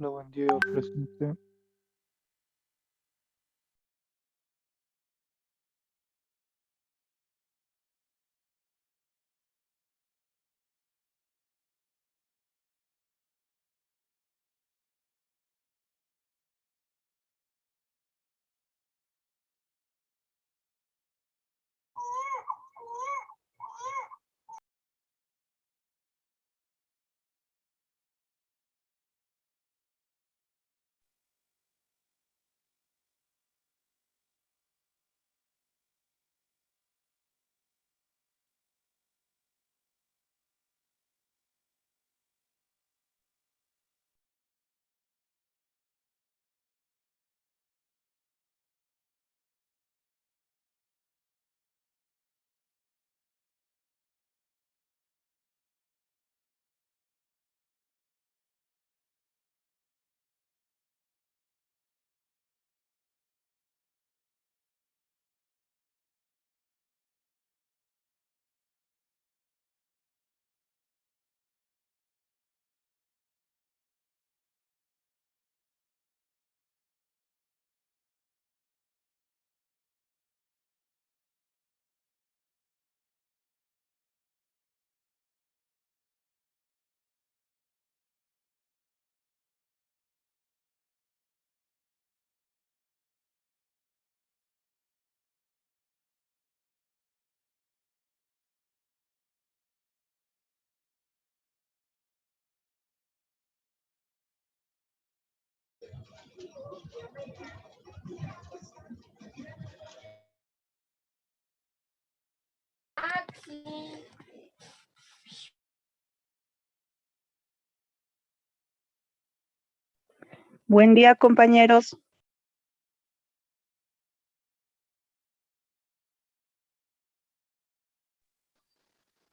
Hola, buen día, presente. Buen día, compañeros.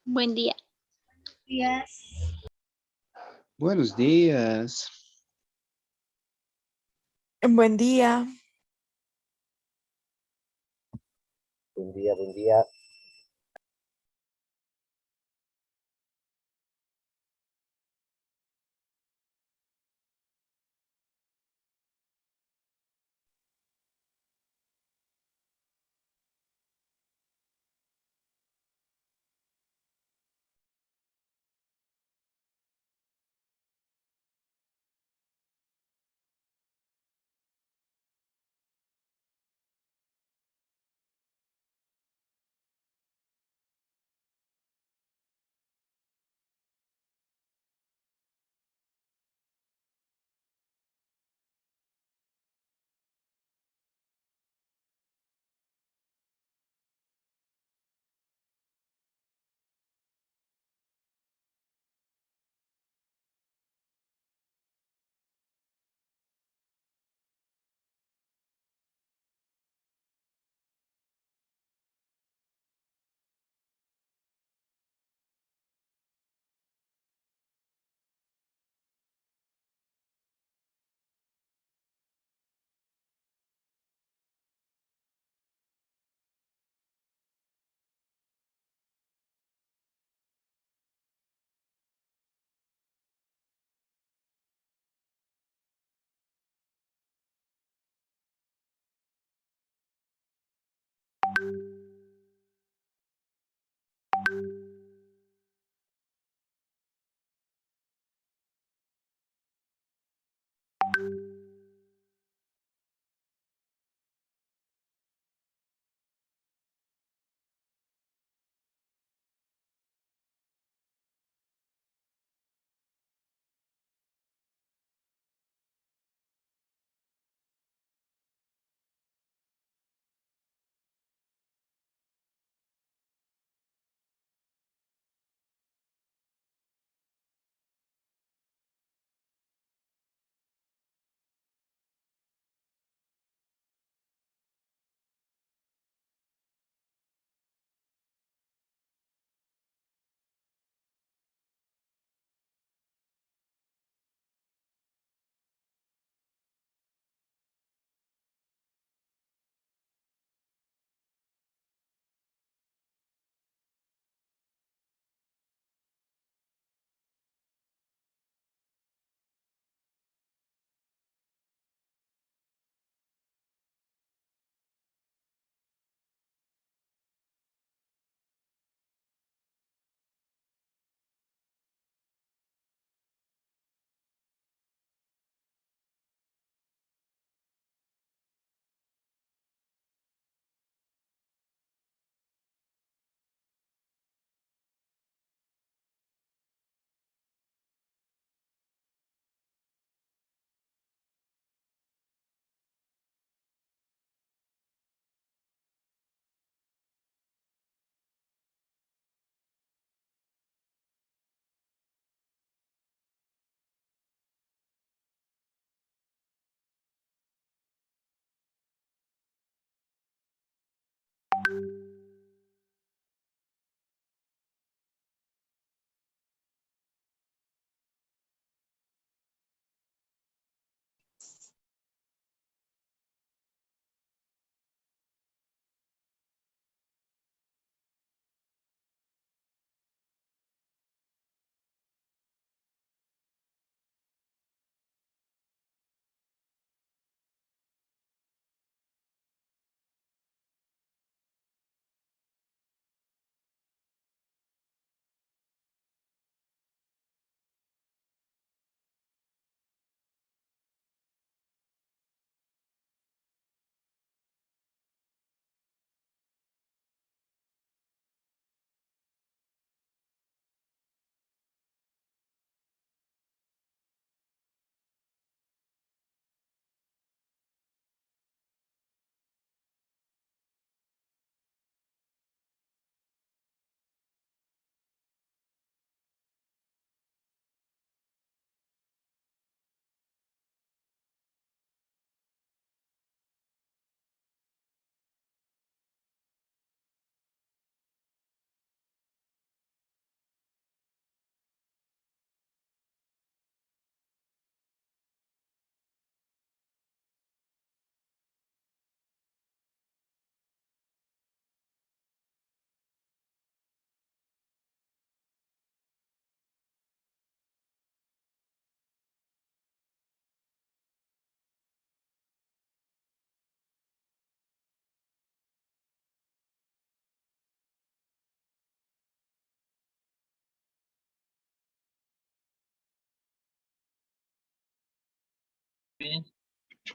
Buen día. Buenos días. Buen día. Buen día, buen día.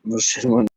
No sé, hermano.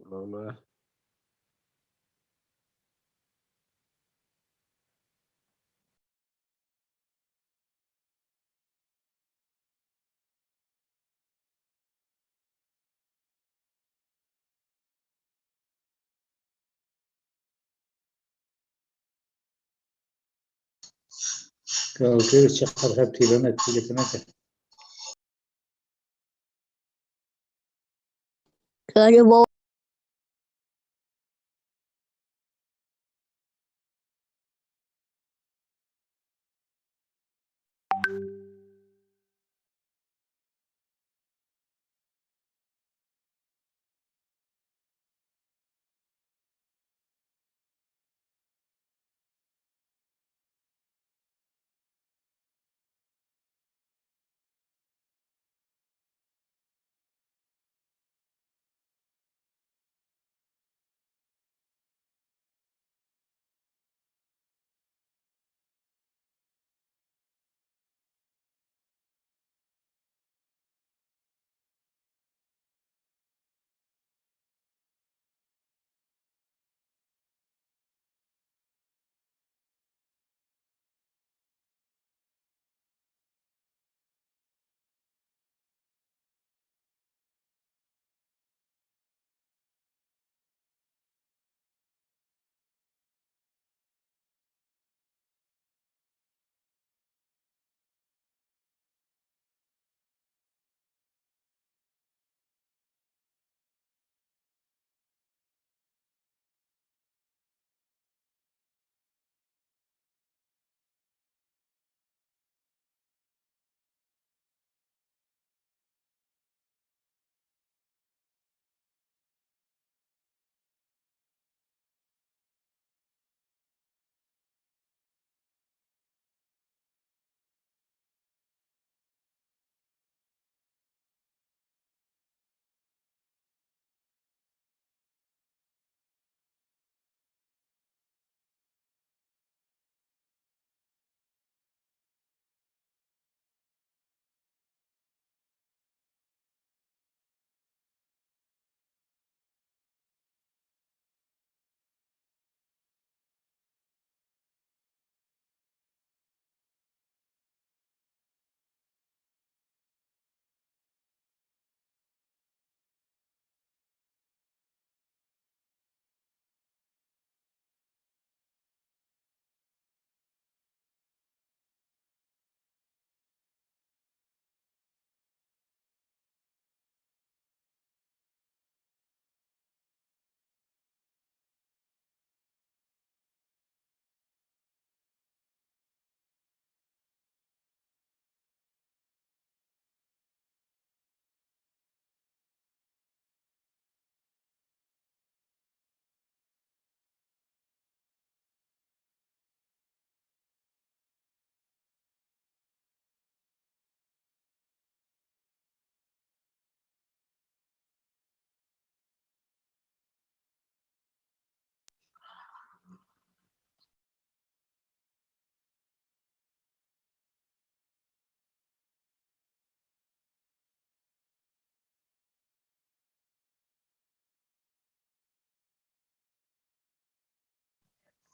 Hola. كالكير چقدر هبتیلانت تلفنته Claro,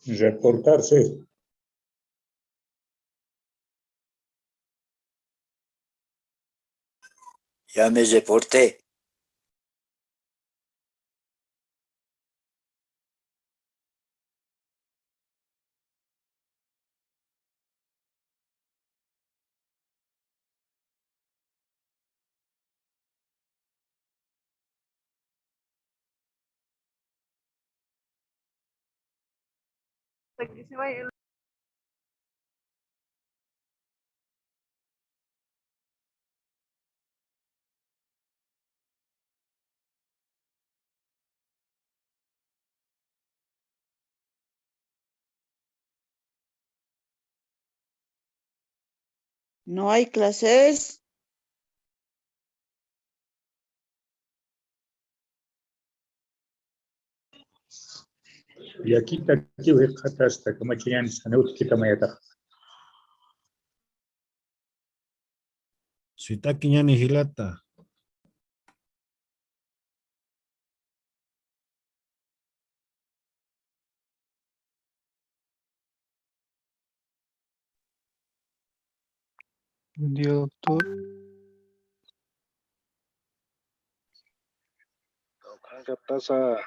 Reportarse. Ya me reporté. No hay clases. Y aquí hasta que machinan sanut kita mayata. Sitaki ñani hilata. Buen día, doctor. ¿Qué pasa?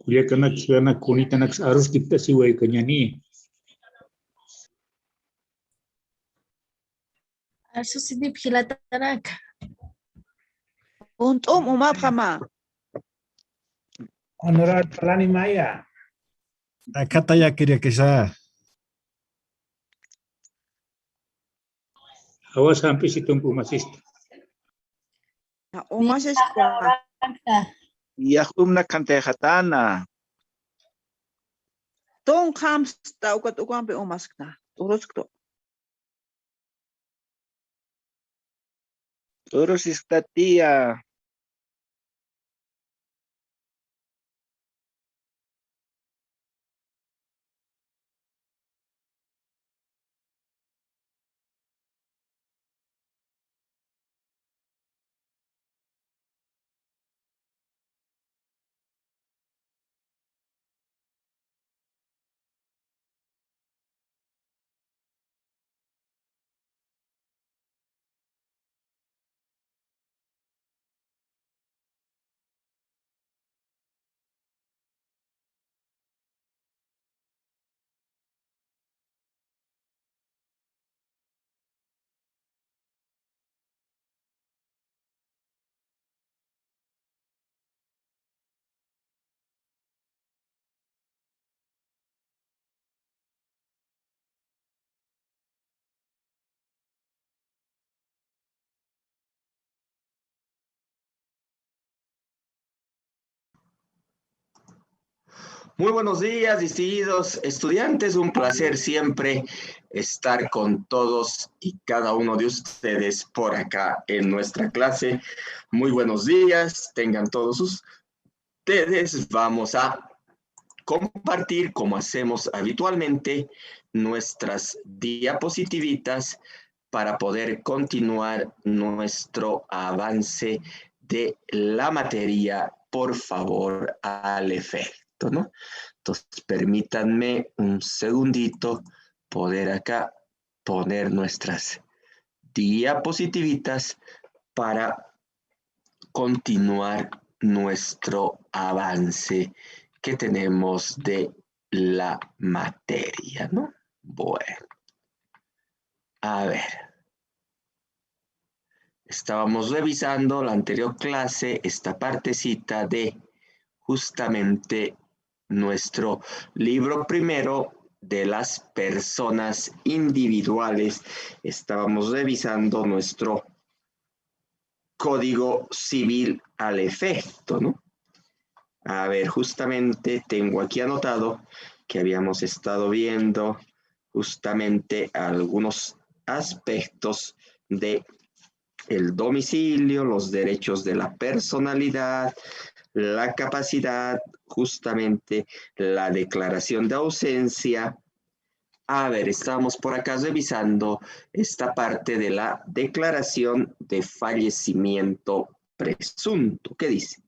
Kuya kana kunita naks arus kita siway kanya ni. Eso sí, Hilatarak. Umapjama. Honorable Palani Maya. Acá ya quería que sea. Awas hampir situng pumasista. Umas está. Yahumna kantejatana. Ton hams taukat ukampe umaskna. Uruskto. Toros está tía. Muy buenos días, distinguidos estudiantes. Un placer siempre estar con todos y cada uno de ustedes por acá en nuestra clase. Muy buenos días, tengan todos ustedes. Vamos a compartir, como hacemos habitualmente, nuestras diapositivitas para poder continuar nuestro avance de la materia, por favor, al efecto, ¿no? Entonces, permítanme un segundito poder acá poner nuestras diapositivitas para continuar nuestro avance que tenemos de la materia, ¿no? Bueno, a ver. Estábamos revisando la anterior clase, esta partecita de justamente nuestro libro primero de las personas individuales. Estábamos revisando nuestro Código Civil al efecto, ¿no? A ver, justamente tengo aquí anotado que habíamos estado viendo justamente algunos aspectos de el domicilio, los derechos de la personalidad, la capacidad, justamente la declaración de ausencia. A ver, estamos por acá revisando esta parte de la declaración de fallecimiento presunto. ¿Qué dice?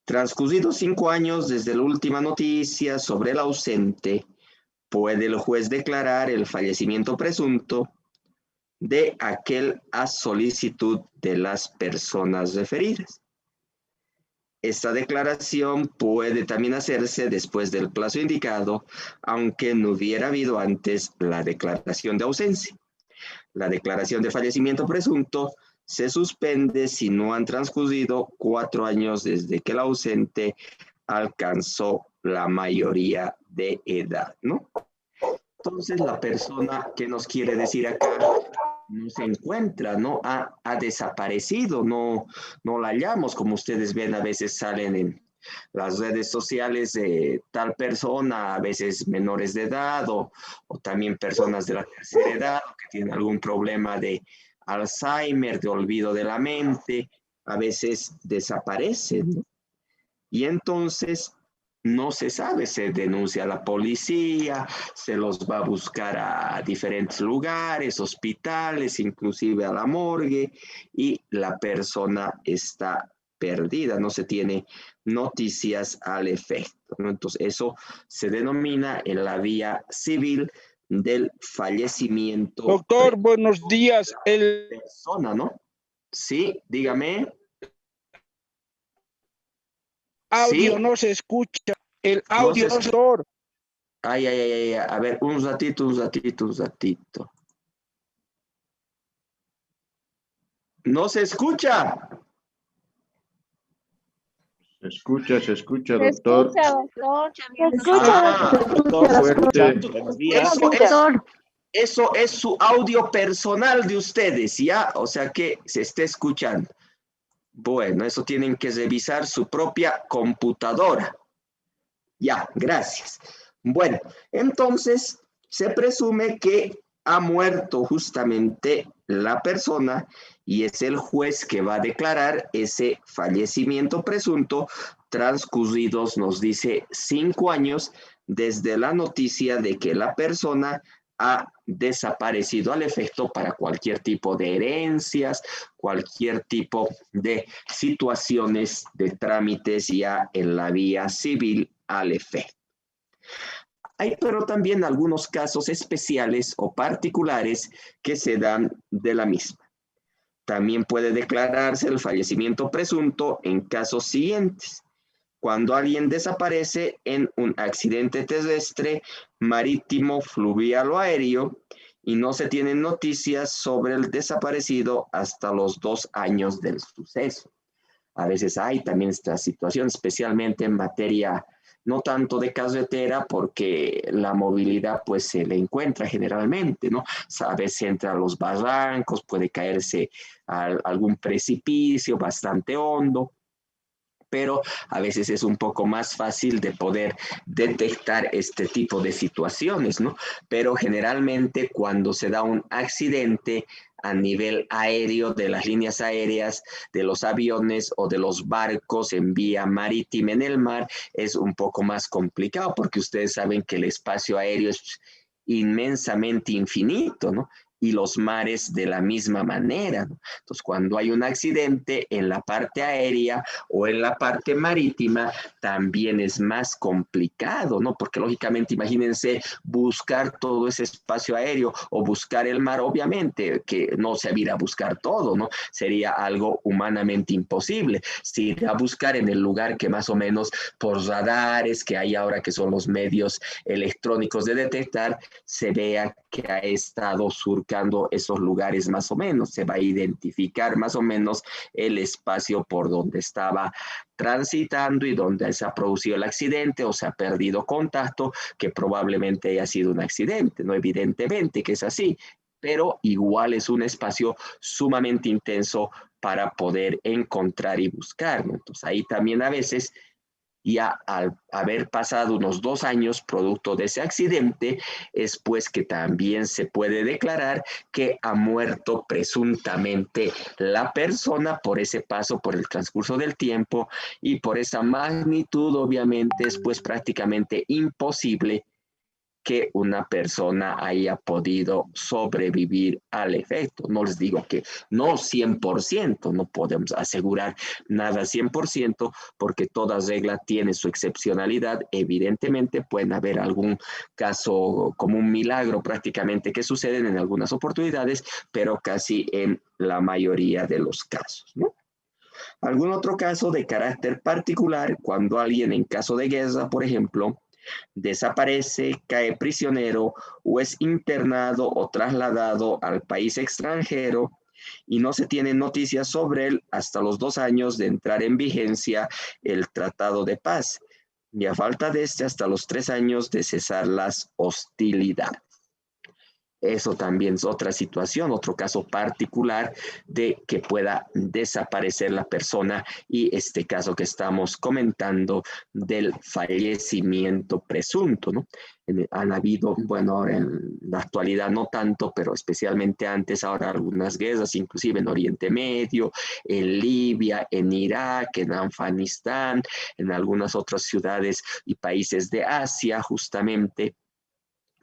Transcurridos 5 años desde la última noticia sobre el ausente, puede el juez declarar el fallecimiento presunto de aquel a solicitud de las personas referidas. Esta declaración puede también hacerse después del plazo indicado, aunque no hubiera habido antes la declaración de ausencia. La declaración de fallecimiento presunto se suspende si no han transcurrido 4 años desde que el ausente alcanzó la mayoría de edad, ¿no? Entonces, la persona que nos quiere decir acá no se encuentra, ¿no? Ha desaparecido, no la hallamos, como ustedes ven, a veces salen en las redes sociales de tal persona, a veces menores de edad o también personas de la tercera edad que tienen algún problema de Alzheimer, de olvido de la mente, a veces desaparecen, ¿no? Y entonces no se sabe, se denuncia a la policía, se los va a buscar a diferentes lugares, hospitales, inclusive a la morgue, y la persona está perdida, no se tiene noticias al efecto, ¿no? Entonces, eso se denomina en la vía civil del fallecimiento. Doctor, buenos días. El Persona, ¿no? Sí, dígame. audio Sí. no se escucha. El audio no se escucha. Ay. A ver, un ratito. No se escucha. Se escucha, doctor. Fuerte. Buenos días. Eso es su audio personal de ustedes, ¿ya? O sea que se esté escuchando. Bueno, eso tienen que revisar su propia computadora. Ya, gracias. Bueno, entonces se presume que ha muerto justamente la persona y es el juez que va a declarar ese fallecimiento presunto transcurridos, nos dice, 5 años desde la noticia de que la persona ha desaparecido al efecto para cualquier tipo de herencias, cualquier tipo de situaciones de trámites ya en la vía civil al efecto. Hay pero también algunos casos especiales o particulares que se dan de la misma. También puede declararse el fallecimiento presunto en casos siguientes. Cuando alguien desaparece en un accidente terrestre, marítimo, fluvial o aéreo y no se tienen noticias sobre el desaparecido hasta los 2 años del suceso. A veces hay también esta situación, especialmente en materia no tanto de carretera, porque la movilidad pues se le encuentra generalmente, ¿no? A veces entra a los barrancos, puede caerse a algún precipicio bastante hondo, pero a veces es un poco más fácil de poder detectar este tipo de situaciones, ¿no? Pero generalmente cuando se da un accidente a nivel aéreo, de las líneas aéreas, de los aviones o de los barcos en vía marítima en el mar, es un poco más complicado porque ustedes saben que el espacio aéreo es inmensamente infinito, ¿no? y los mares de la misma manera, ¿no? Entonces, cuando hay un accidente en la parte aérea o en la parte marítima, también es más complicado, ¿no? Porque lógicamente, imagínense buscar todo ese espacio aéreo o buscar el mar, obviamente que no se va a ir a buscar todo, ¿no? Sería algo humanamente imposible. Si ir a buscar en el lugar que más o menos por radares que hay ahora, que son los medios electrónicos de detectar, se vea que ha estado surcando esos lugares más o menos, se va a identificar más o menos el espacio por donde estaba transitando y donde se ha producido el accidente o se ha perdido contacto, que probablemente haya sido un accidente, ¿no? Evidentemente que es así, pero igual es un espacio sumamente intenso para poder encontrar y buscar, ¿no? Entonces ahí también a veces, ya al haber pasado unos 2 años producto de ese accidente, es pues que también se puede declarar que ha muerto presuntamente la persona por ese paso, por el transcurso del tiempo, y por esa magnitud obviamente es pues prácticamente imposible que una persona haya podido sobrevivir al efecto. No les digo que no 100%, no podemos asegurar nada 100%, porque toda regla tiene su excepcionalidad. Evidentemente pueden haber algún caso como un milagro prácticamente que suceden en algunas oportunidades, pero casi en la mayoría de los casos, ¿no? Algún otro caso de carácter particular, cuando alguien en caso de guerra, por ejemplo, desaparece, cae prisionero o es internado o trasladado al país extranjero y no se tiene noticias sobre él hasta los 2 años de entrar en vigencia el Tratado de Paz, y a falta de este hasta los 3 años de cesar las hostilidades. Eso también es otra situación, otro caso particular de que pueda desaparecer la persona, y este caso que estamos comentando del fallecimiento presunto, ¿no? Han habido, bueno, ahora en la actualidad no tanto, pero especialmente antes, ahora algunas guerras, inclusive en Oriente Medio, en Libia, en Irak, en Afganistán, en algunas otras ciudades y países de Asia, justamente,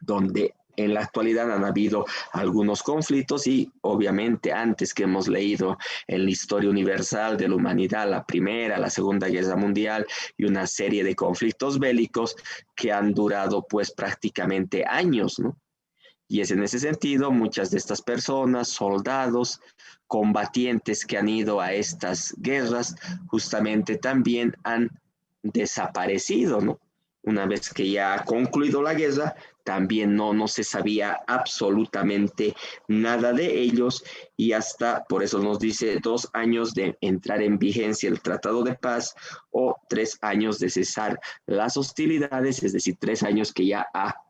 donde en la actualidad han habido algunos conflictos, y obviamente antes que hemos leído en la historia universal de la humanidad, la Primera, la Segunda Guerra Mundial y una serie de conflictos bélicos que han durado pues prácticamente años, ¿no? Y es en ese sentido, muchas de estas personas, soldados, combatientes que han ido a estas guerras, justamente también han desaparecido, ¿no? Una vez que ya ha concluido la guerra, también no se sabía absolutamente nada de ellos, y hasta, por eso nos dice 2 años de entrar en vigencia el Tratado de Paz o 3 años de cesar las hostilidades, es decir, 3 años que ya ha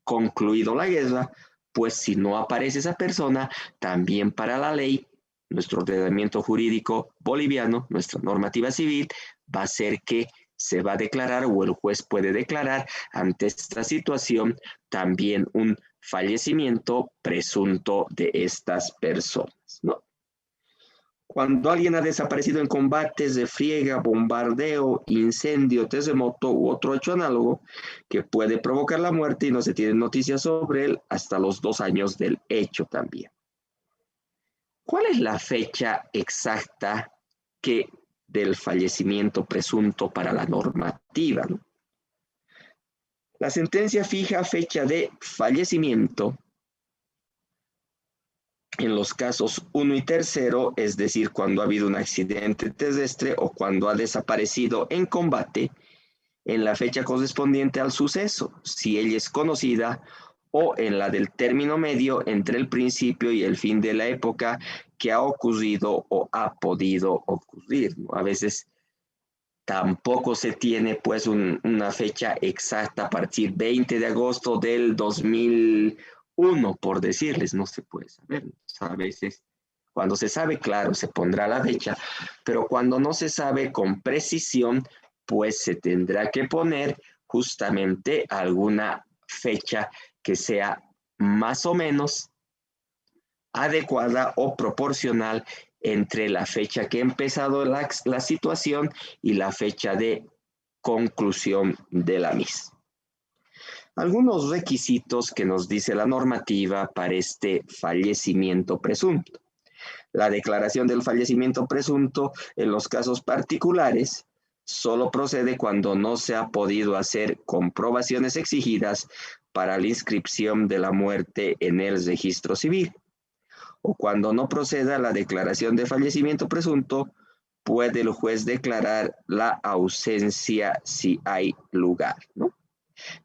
concluido la guerra, pues si no aparece esa persona, también para la ley, nuestro ordenamiento jurídico boliviano, nuestra normativa civil, va a ser que se va a declarar, o el juez puede declarar ante esta situación también un fallecimiento presunto de estas personas, ¿no? Cuando alguien ha desaparecido en combates, refriega, bombardeo, incendio, terremoto u otro hecho análogo que puede provocar la muerte y no se tiene noticias sobre él hasta los 2 años del hecho también. ¿Cuál es la fecha exacta del fallecimiento presunto para la normativa, ¿no? La sentencia fija fecha de fallecimiento en los casos 1 y 3, es decir, cuando ha habido un accidente terrestre o cuando ha desaparecido en combate, en la fecha correspondiente al suceso, si ella es conocida, o en la del término medio entre el principio y el fin de la época que ha ocurrido o ha podido ocurrir, ¿no? A veces tampoco se tiene pues una fecha exacta a partir 20 de agosto del 2001, por decirles, no se puede saber. A veces, cuando se sabe, claro, se pondrá la fecha, pero cuando no se sabe con precisión, pues se tendrá que poner justamente alguna fecha que sea más o menos adecuada o proporcional entre la fecha que ha empezado la situación y la fecha de conclusión de la misma. algunos requisitos que nos dice la normativa para este fallecimiento presunto. La declaración del fallecimiento presunto en los casos particulares solo procede cuando no se ha podido hacer comprobaciones exigidas para la inscripción de la muerte en el registro civil. O cuando no proceda la declaración de fallecimiento presunto, puede el juez declarar la ausencia si hay lugar, ¿no?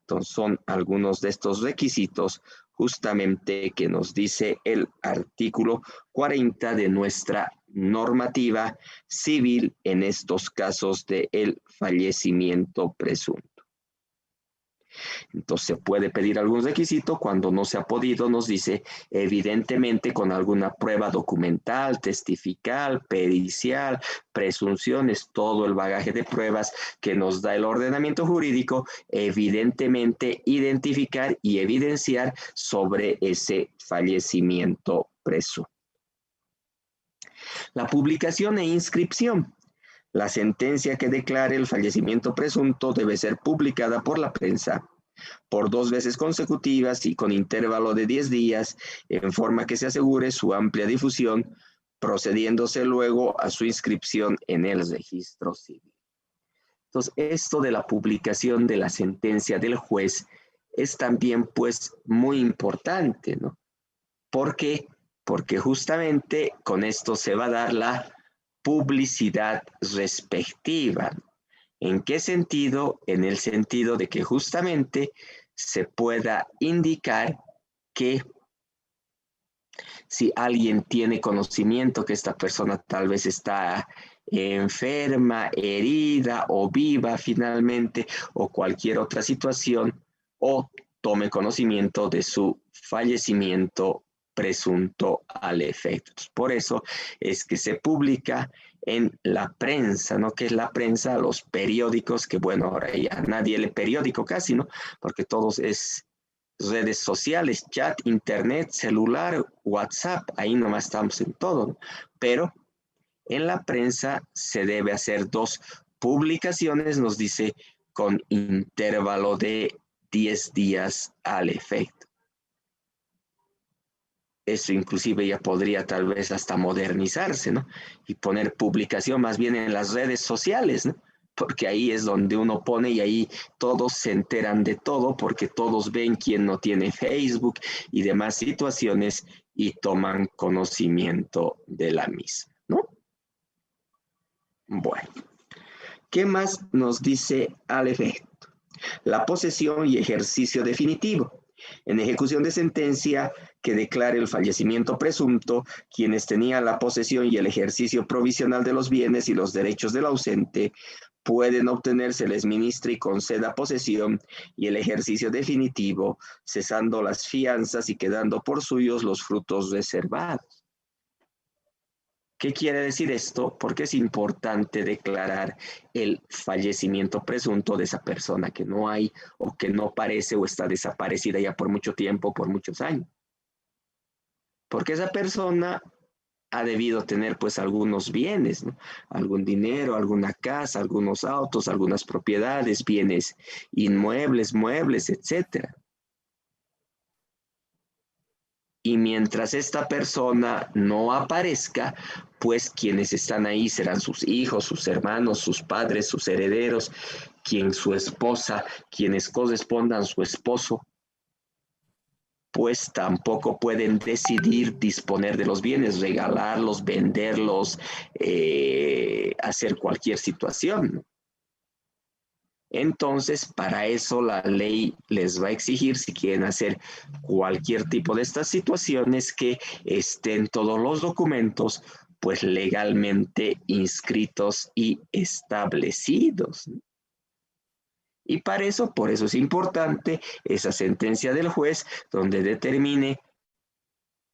Entonces son algunos de estos requisitos justamente que nos dice el artículo 40 de nuestra normativa civil en estos casos de el fallecimiento presunto. Entonces se puede pedir algún requisito, cuando no se ha podido nos dice evidentemente con alguna prueba documental, testifical, pericial, presunciones, todo el bagaje de pruebas que nos da el ordenamiento jurídico, evidentemente identificar y evidenciar sobre ese fallecimiento presunto. La publicación e inscripción. La sentencia que declare el fallecimiento presunto debe ser publicada por la prensa por 2 veces consecutivas y con intervalo de 10 días, en forma que se asegure su amplia difusión, procediéndose luego a su inscripción en el registro civil. Entonces, esto de la publicación de la sentencia del juez es también, pues, muy importante, ¿no? ¿Por qué? Porque justamente con esto se va a dar la publicidad respectiva. ¿En qué sentido? En el sentido de que justamente se pueda indicar que si alguien tiene conocimiento que esta persona tal vez está enferma, herida o viva finalmente, o cualquier otra situación, o tome conocimiento de su fallecimiento presunto al efecto. Por eso es que se publica en la prensa, ¿no? ¿Qué es la prensa? Los periódicos, que bueno, ahora ya nadie lee periódico casi, ¿no? Porque todos es redes sociales, chat, internet, celular, WhatsApp, ahí nomás estamos en todo, ¿no? Pero en la prensa se debe hacer 2 publicaciones, nos dice, con intervalo de 10 días al efecto. Eso inclusive ya podría tal vez hasta modernizarse, ¿no? Y poner publicación más bien en las redes sociales, ¿no? Porque ahí es donde uno pone y ahí todos se enteran de todo, porque todos ven quién no tiene Facebook y demás situaciones y toman conocimiento de la misma, ¿no? Bueno, ¿qué más nos dice al efecto? La posesión y ejercicio definitivo. En ejecución de sentencia que declare el fallecimiento presunto, quienes tenían la posesión y el ejercicio provisional de los bienes y los derechos del ausente, pueden obtener, se les ministre y conceda posesión y el ejercicio definitivo, cesando las fianzas y quedando por suyos los frutos reservados. ¿Qué quiere decir esto? Porque es importante declarar el fallecimiento presunto de esa persona que no hay o que no parece o está desaparecida ya por mucho tiempo, por muchos años. Porque esa persona ha debido tener pues algunos bienes, ¿no? Algún dinero, alguna casa, algunos autos, algunas propiedades, bienes inmuebles, muebles, etcétera. Y mientras esta persona no aparezca, pues quienes están ahí serán sus hijos, sus hermanos, sus padres, sus herederos, su esposa, quienes correspondan a su esposo, pues tampoco pueden decidir disponer de los bienes, regalarlos, venderlos, hacer cualquier situación, ¿no? Entonces, para eso la ley les va a exigir, si quieren hacer cualquier tipo de estas situaciones, que estén todos los documentos, pues legalmente inscritos y establecidos, ¿no? Y para eso, por eso es importante esa sentencia del juez, donde determine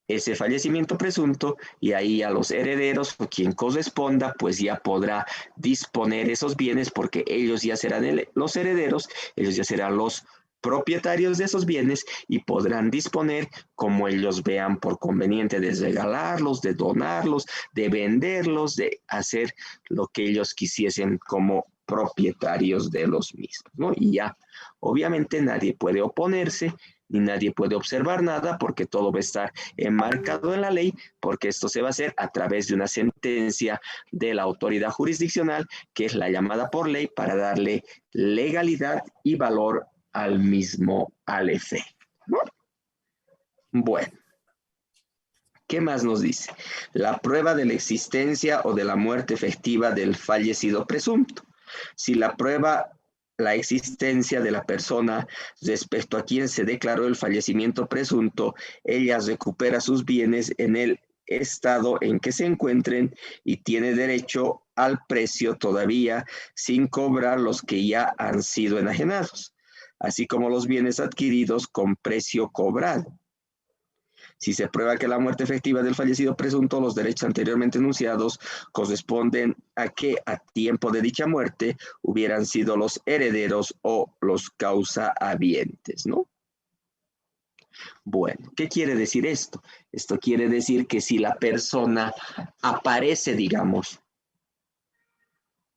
ese fallecimiento presunto, y ahí a los herederos o quien corresponda, pues ya podrá disponer esos bienes, porque ellos ya serán los herederos, ellos ya serán los propietarios de esos bienes y podrán disponer como ellos vean por conveniente, de regalarlos, de donarlos, de venderlos, de hacer lo que ellos quisiesen como propietarios de los mismos, ¿no? Y ya, obviamente nadie puede oponerse, ni nadie puede observar nada, porque todo va a estar enmarcado en la ley, porque esto se va a hacer a través de una sentencia de la autoridad jurisdiccional, que es la llamada por ley, para darle legalidad y valor al mismo efecto, ¿no? Bueno. ¿Qué más nos dice? La prueba de la existencia o de la muerte efectiva del fallecido presunto. Si la prueba la existencia de la persona respecto a quien se declaró el fallecimiento presunto, ella recupera sus bienes en el estado en que se encuentren y tiene derecho al precio todavía sin cobrar los que ya han sido enajenados, así como los bienes adquiridos con precio cobrado. Si se prueba que la muerte efectiva del fallecido presunto, los derechos anteriormente enunciados corresponden a que a tiempo de dicha muerte hubieran sido los herederos o los causahabientes, ¿no? Bueno, ¿qué quiere decir esto? Esto quiere decir que si la persona aparece, digamos,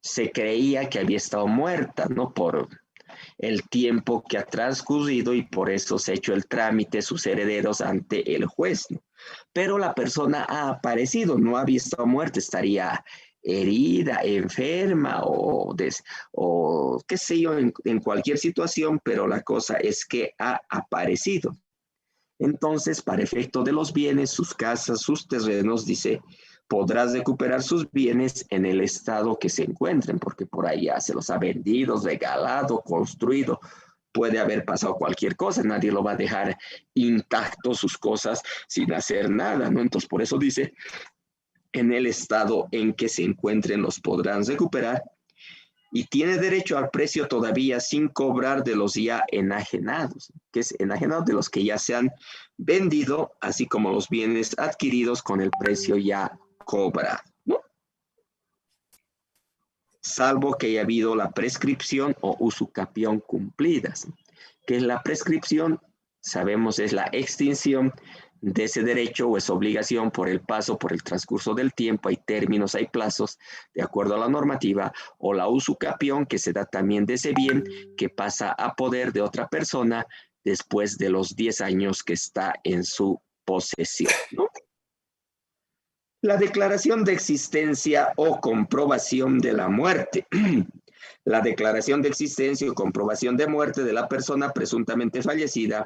se creía que había estado muerta, ¿no? Por el tiempo que ha transcurrido y por eso se ha hecho el trámite sus herederos ante el juez, ¿no? Pero la persona ha aparecido, no había estado muerta, estaría herida, enferma o qué sé yo, en cualquier situación, pero la cosa es que ha aparecido. Entonces, para efecto de los bienes, sus casas, sus terrenos, dice, podrás recuperar sus bienes en el estado que se encuentren, porque por ahí ya se los ha vendido, regalado, construido. Puede haber pasado cualquier cosa, nadie lo va a dejar intacto sus cosas sin hacer nada, ¿no? Entonces, por eso dice, en el estado en que se encuentren los podrán recuperar y tiene derecho al precio todavía sin cobrar de los ya enajenados, que es enajenados de los que ya se han vendido, así como los bienes adquiridos con el precio ya cobrado, ¿no? Salvo que haya habido la prescripción o usucapión cumplidas. Que es la prescripción, sabemos, es la extinción de ese derecho o esa obligación por el paso, por el transcurso del tiempo, hay términos, hay plazos, de acuerdo a la normativa, o la usucapión, que se da también de ese bien que pasa a poder de otra persona después de los 10 años que está en su posesión, ¿no? La declaración de existencia o comprobación de la muerte. La declaración de existencia o comprobación de muerte de la persona presuntamente fallecida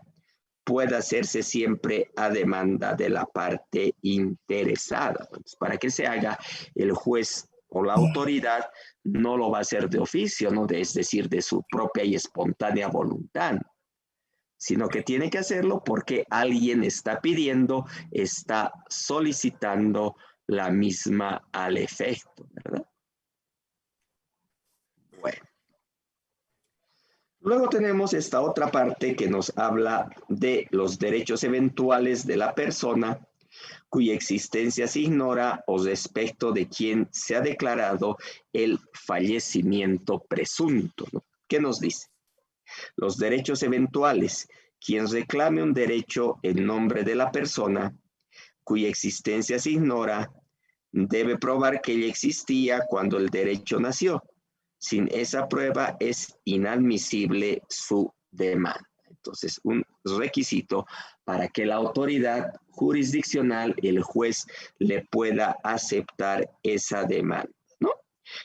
puede hacerse siempre a demanda de la parte interesada. Entonces, para que se haga, el juez o la autoridad no lo va a hacer de oficio, ¿no? Es decir, de su propia y espontánea voluntad, sino que tiene que hacerlo porque alguien está pidiendo, está solicitando la misma al efecto, ¿verdad? Bueno. Luego tenemos esta otra parte que nos habla de los derechos eventuales de la persona cuya existencia se ignora o respecto de quien se ha declarado el fallecimiento presunto, ¿no? ¿Qué nos dice? Los derechos eventuales. Quien reclame un derecho en nombre de la persona cuya existencia se ignora debe probar que ella existía cuando el derecho nació. Sin esa prueba es inadmisible su demanda. Entonces, un requisito para que la autoridad jurisdiccional, el juez, le pueda aceptar esa demanda, ¿no?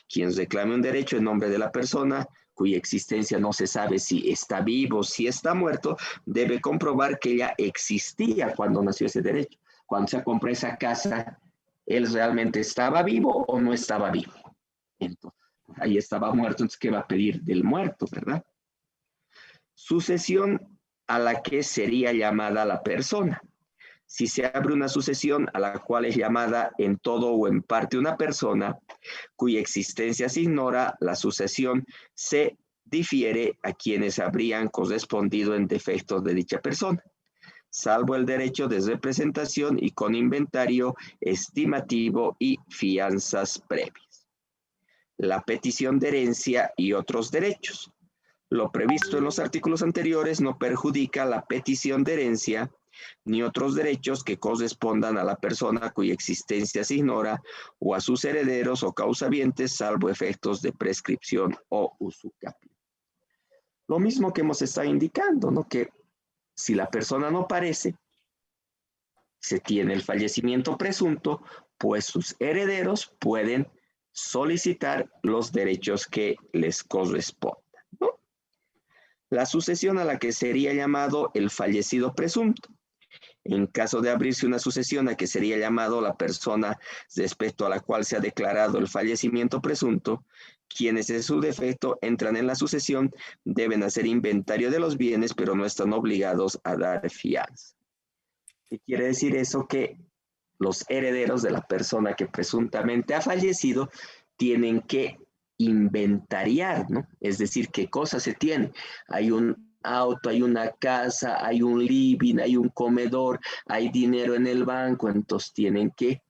Quien reclame un derecho en nombre de la persona cuya existencia no se sabe si está vivo, si está muerto, debe comprobar que ella existía cuando nació ese derecho. Cuando se compró esa casa, ¿él realmente estaba vivo o no estaba vivo? Entonces, ahí estaba muerto, entonces, ¿qué va a pedir del muerto, verdad? Sucesión a la que sería llamada la persona. Si se abre una sucesión a la cual es llamada en todo o en parte una persona cuya existencia se ignora, la sucesión se difiere a quienes habrían correspondido en defecto de dicha persona, salvo el derecho de representación y con inventario estimativo y fianzas previas. La petición de herencia y otros derechos. Lo previsto en los artículos anteriores no perjudica la petición de herencia ni otros derechos que correspondan a la persona cuya existencia se ignora o a sus herederos o causavientes, salvo efectos de prescripción o usucapio. Lo mismo que hemos estado indicando, ¿no? Que si la persona no parece, se tiene el fallecimiento presunto, pues sus herederos pueden solicitar los derechos que les correspondan, ¿no? La sucesión a la que sería llamado el fallecido presunto. En caso de abrirse una sucesión a que sería llamado la persona respecto a la cual se ha declarado el fallecimiento presunto, quienes en su defecto entran en la sucesión deben hacer inventario de los bienes, pero no están obligados a dar fianza. ¿Qué quiere decir eso? Que los herederos de la persona que presuntamente ha fallecido tienen que inventariar, ¿no? Es decir, qué cosas se tiene. Hay un auto, hay una casa, hay un living, hay un comedor, hay dinero en el banco, entonces tienen que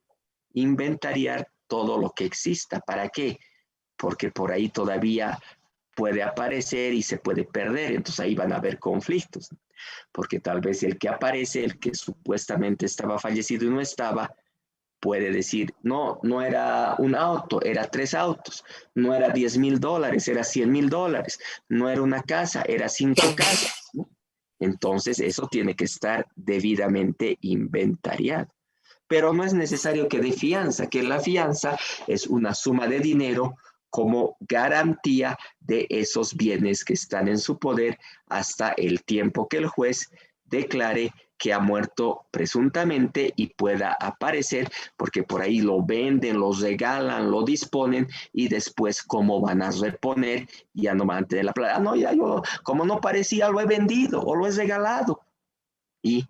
inventariar todo lo que exista. ¿Para qué? Porque por ahí todavía puede aparecer y se puede perder, entonces ahí van a haber conflictos, ¿no? Porque tal vez el que aparece, el que supuestamente estaba fallecido y no estaba, puede decir, no, no era un auto, era 3 autos, no era $10,000, era $100,000, no era una casa, era 5 casas, ¿no? Entonces eso tiene que estar debidamente inventariado. Pero no es necesario que dé fianza, que la fianza es una suma de dinero como garantía de esos bienes que están en su poder hasta el tiempo que el juez declare que ha muerto presuntamente y pueda aparecer, porque por ahí lo venden, lo regalan, lo disponen y después cómo van a reponer, ya no van a tener la plata. Ah, no, ya yo, como no parecía, lo he vendido o lo he regalado. Y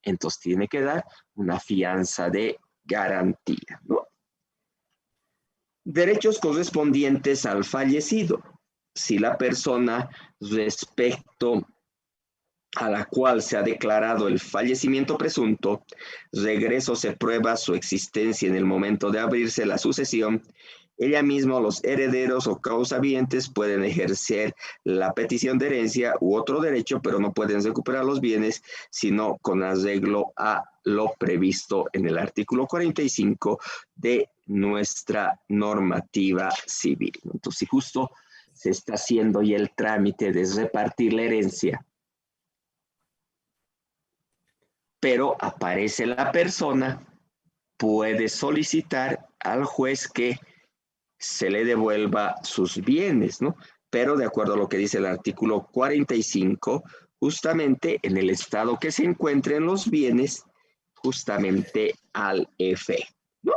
entonces tiene que dar una fianza de garantía, ¿no? Derechos correspondientes al fallecido. Si la persona respecto a la cual se ha declarado el fallecimiento presunto, regreso se prueba su existencia en el momento de abrirse la sucesión, ella misma o los herederos o causavientes pueden ejercer la petición de herencia u otro derecho, pero no pueden recuperar los bienes, sino con arreglo a lo previsto en el artículo 45 de nuestra normativa civil. Entonces, si justo se está haciendo ya el trámite de repartir la herencia, pero aparece la persona, puede solicitar al juez que se le devuelva sus bienes, ¿no? Pero de acuerdo a lo que dice el artículo 45, justamente en el estado que se encuentren los bienes, justamente al efecto, ¿no?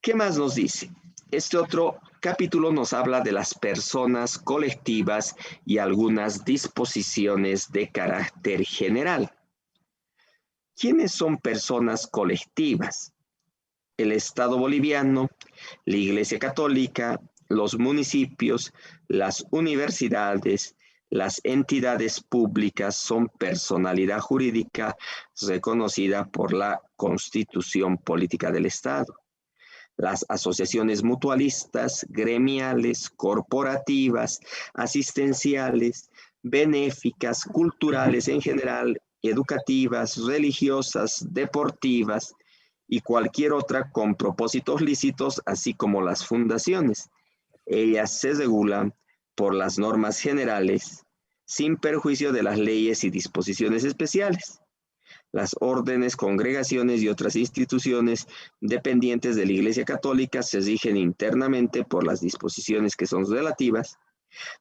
¿Qué más nos dice? Este otro capítulo nos habla de las personas colectivas y algunas disposiciones de carácter general. ¿Quiénes son personas colectivas? El Estado boliviano, la Iglesia Católica, los municipios, las universidades, las entidades públicas son personalidad jurídica reconocida por la Constitución Política del Estado. Las asociaciones mutualistas, gremiales, corporativas, asistenciales, benéficas, culturales en general, educativas, religiosas, deportivas y cualquier otra con propósitos lícitos, así como las fundaciones. Ellas se regulan por las normas generales, sin perjuicio de las leyes y disposiciones especiales. Las órdenes, congregaciones y otras instituciones dependientes de la Iglesia Católica se rigen internamente por las disposiciones que son relativas.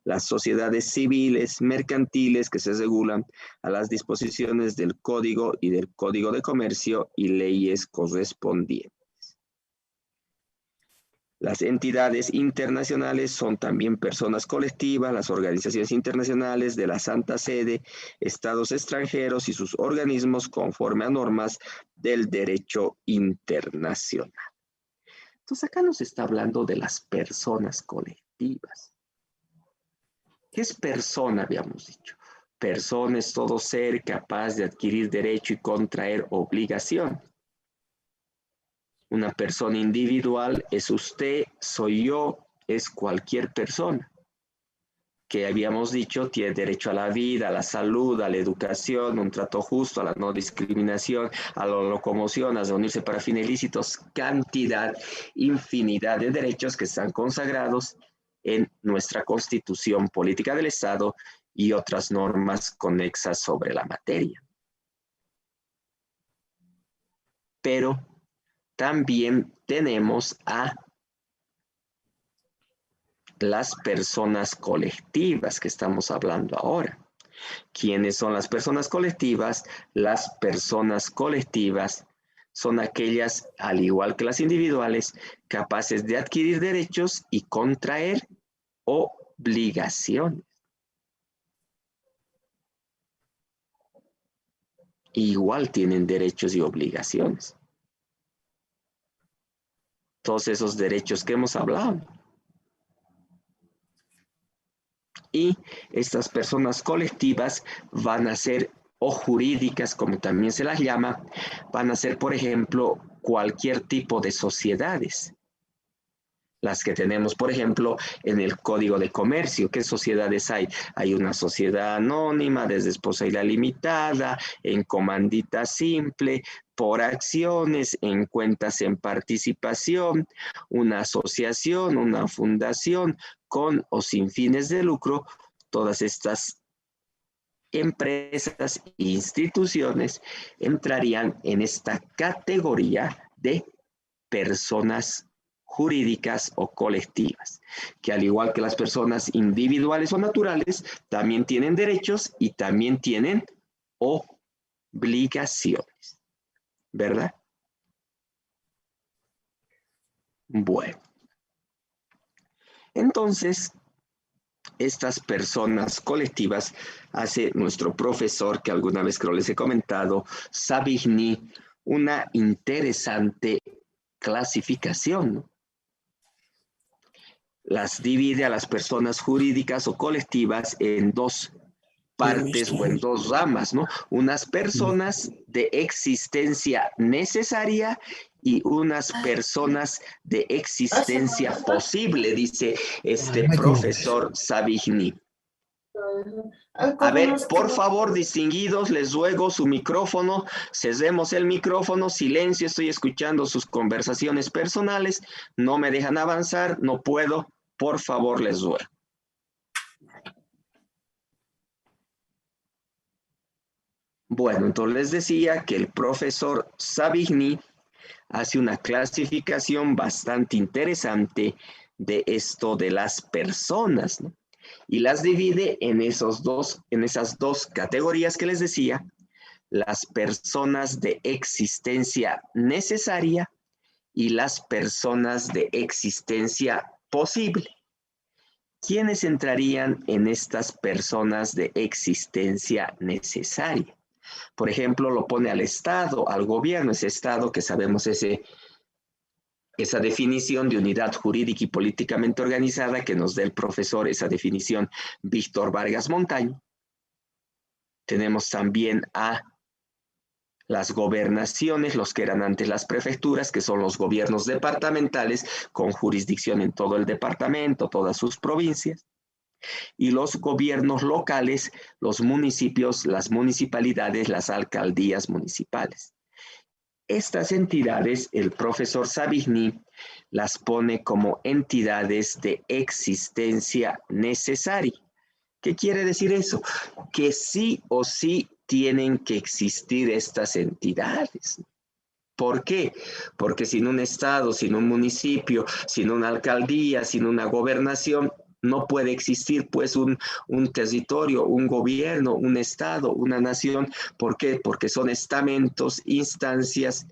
Las sociedades civiles, mercantiles que se regulan a las disposiciones del Código y del Código de Comercio y leyes correspondientes. Las entidades internacionales son también personas colectivas, las organizaciones internacionales de la Santa Sede, estados extranjeros y sus organismos conforme a normas del derecho internacional. Entonces acá nos está hablando de las personas colectivas. ¿Qué es persona, habíamos dicho? Persona es todo ser capaz de adquirir derecho y contraer obligación. Una persona individual es usted, soy yo, es cualquier persona. que habíamos dicho, tiene derecho a la vida, a la salud, a la educación, un trato justo, a la no discriminación, a la locomoción, a reunirse para fines ilícitos, cantidad, infinidad de derechos que están consagrados en nuestra Constitución Política del Estado y otras normas conexas sobre la materia. Pero también tenemos a las personas colectivas que estamos hablando ahora. ¿Quiénes son las personas colectivas? Las personas colectivas son aquellas, al igual que las individuales, capaces de adquirir derechos y contraer obligaciones. Igual tienen derechos y obligaciones. Todos esos derechos que hemos hablado. Y estas personas colectivas van a ser, o jurídicas, como también se las llama, van a ser, por ejemplo, cualquier tipo de sociedades. Las que tenemos, por ejemplo, en el Código de Comercio. ¿Qué sociedades hay? Hay una sociedad anónima, desde responsabilidad limitada, en comandita simple, por acciones, en cuentas en participación, una asociación, una fundación, con o sin fines de lucro. Todas estas empresas e instituciones entrarían en esta categoría de personas jurídicas o colectivas, que al igual que las personas individuales o naturales, también tienen derechos y también tienen obligaciones, ¿verdad? Bueno, entonces, estas personas colectivas, hace nuestro profesor, que alguna vez creo les he comentado, Savigny, una interesante clasificación, ¿no? Las divide a las personas jurídicas o colectivas en dos partes o en dos ramas, ¿no? Unas personas de existencia necesaria y unas personas de existencia posible, dice este profesor Savigny. A ver, por favor, distinguidos, les ruego su micrófono, cerremos el micrófono, silencio, estoy escuchando sus conversaciones personales, no me dejan avanzar, no puedo, por favor, les ruego. Bueno, entonces les decía que el profesor Savigny hace una clasificación bastante interesante de esto de las personas, ¿no? Y las divide en esas dos categorías que les decía, las personas de existencia necesaria y las personas de existencia posible. ¿Quiénes entrarían en estas personas de existencia necesaria? Por ejemplo, lo pone al Estado, al gobierno, ese Estado que sabemos esa definición de unidad jurídica y políticamente organizada que nos da el profesor, esa definición Víctor Vargas Montaño. Tenemos también a las gobernaciones, los que eran antes las prefecturas, que son los gobiernos departamentales con jurisdicción en todo el departamento, todas sus provincias. Y los gobiernos locales, los municipios, las municipalidades, las alcaldías municipales. Estas entidades, el profesor Savigny las pone como entidades de existencia necesaria. ¿Qué quiere decir eso? Que sí o sí tienen que existir estas entidades. ¿Por qué? Porque sin un estado, sin un municipio, sin una alcaldía, sin una gobernación, no puede existir pues un territorio, un gobierno, un estado, una nación. ¿Por qué? Porque son estamentos, instancias,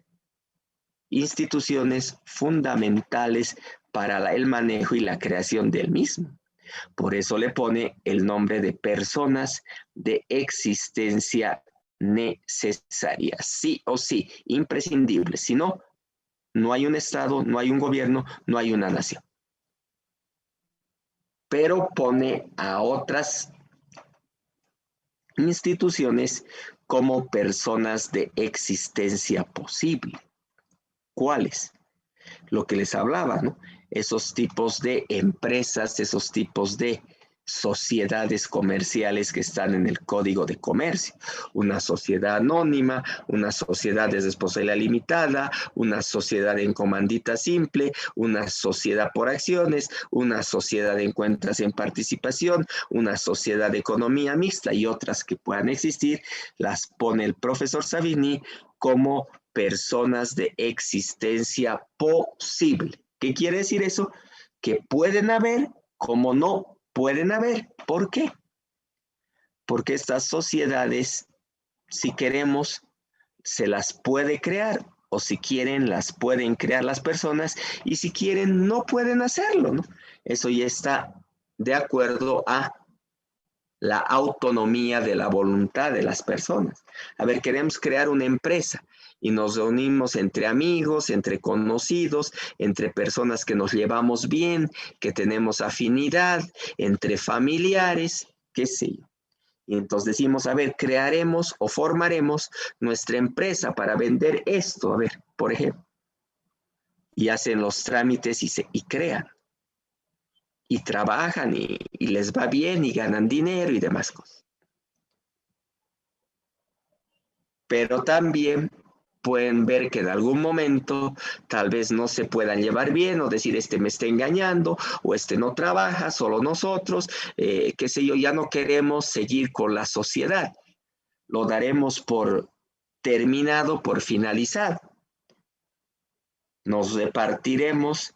instituciones fundamentales para el manejo y la creación del mismo. Por eso le pone el nombre de personas de existencia necesaria, sí o sí, imprescindible. Si no, no hay un estado, no hay un gobierno, no hay una nación. Pero pone a otras instituciones como personas de existencia posible. ¿Cuáles? Lo que les hablaba, ¿no? Esos tipos de empresas, esos tipos de sociedades comerciales que están en el Código de Comercio. Una sociedad anónima, una sociedad de responsabilidad limitada, una sociedad en comandita simple, una sociedad por acciones, una sociedad en cuentas en participación, una sociedad de economía mixta y otras que puedan existir, las pone el profesor Savigny como personas de existencia posible. ¿Qué quiere decir eso? Que pueden haber como no pueden haber. ¿Por qué? Porque estas sociedades, si queremos, se las puede crear, o si quieren, las pueden crear las personas, y si quieren, no pueden hacerlo, ¿no? Eso ya está de acuerdo a la autonomía de la voluntad de las personas. A ver, queremos crear una empresa y nos reunimos entre amigos, entre conocidos, entre personas que nos llevamos bien, que tenemos afinidad, entre familiares, qué sé yo. Y entonces decimos, a ver, crearemos o formaremos nuestra empresa para vender esto, a ver, por ejemplo. Y hacen los trámites y crean. Y trabajan y les va bien y ganan dinero y demás cosas. Pero también pueden ver que en algún momento tal vez no se puedan llevar bien o decir, este me está engañando o este no trabaja, solo nosotros, qué sé yo, ya no queremos seguir con la sociedad. Lo daremos por terminado, por finalizado. Nos repartiremos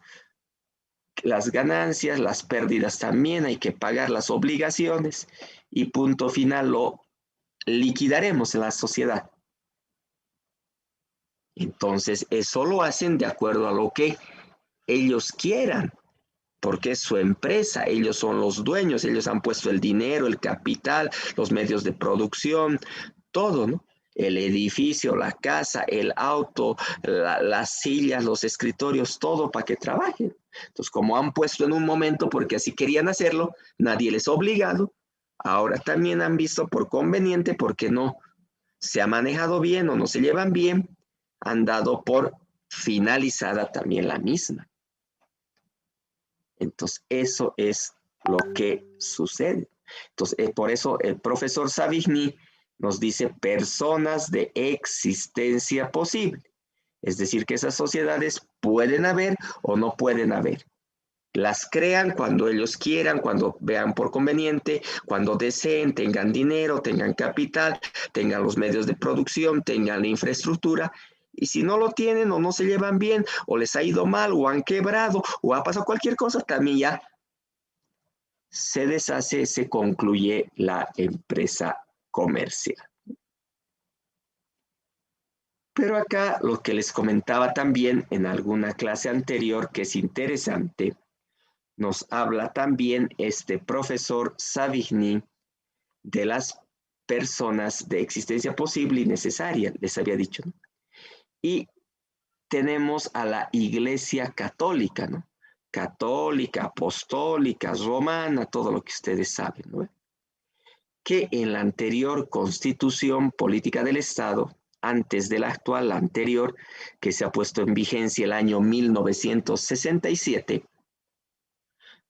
las ganancias, las pérdidas también, hay que pagar las obligaciones y punto final, lo liquidaremos en la sociedad. Entonces, eso lo hacen de acuerdo a lo que ellos quieran, porque es su empresa, ellos son los dueños, ellos han puesto el dinero, el capital, los medios de producción, todo, ¿no? El edificio, la casa, el auto, las sillas, los escritorios, todo para que trabajen. Entonces, como han puesto en un momento, porque así querían hacerlo, nadie les ha obligado, ahora también han visto por conveniente, porque no se ha manejado bien o no se llevan bien, han dado por finalizada también la misma. Entonces, eso es lo que sucede. Entonces, por eso el profesor Savigny nos dice personas de existencia posible. Es decir, que esas sociedades pueden haber o no pueden haber. Las crean cuando ellos quieran, cuando vean por conveniente, cuando deseen, tengan dinero, tengan capital, tengan los medios de producción, tengan la infraestructura. Y si no lo tienen o no se llevan bien, o les ha ido mal, o han quebrado, o ha pasado cualquier cosa, también ya se deshace, se concluye la empresa comercial. Pero acá lo que les comentaba también en alguna clase anterior, que es interesante, nos habla también este profesor Savigny de las personas de existencia posible y necesaria, les había dicho, ¿no? Y tenemos a la Iglesia Católica, ¿no? Católica, apostólica, romana, todo lo que ustedes saben, ¿no? Que en la anterior Constitución Política del Estado, antes de la actual, la anterior, que se ha puesto en vigencia el año 1967,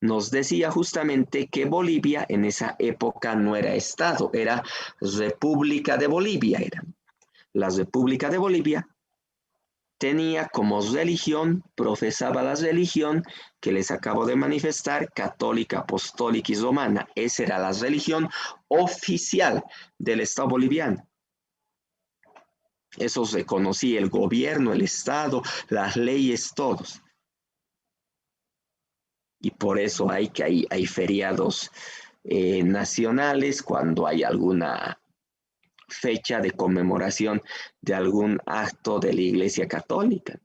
nos decía justamente que Bolivia en esa época no era Estado, era República de Bolivia. Era. La República de Bolivia tenía como religión, profesaba la religión que les acabo de manifestar, católica, apostólica y romana. Esa era la religión oficial del Estado boliviano. Eso reconocía el gobierno, el Estado, las leyes, todos. Y por eso hay feriados nacionales cuando hay alguna fecha de conmemoración de algún acto de la Iglesia Católica.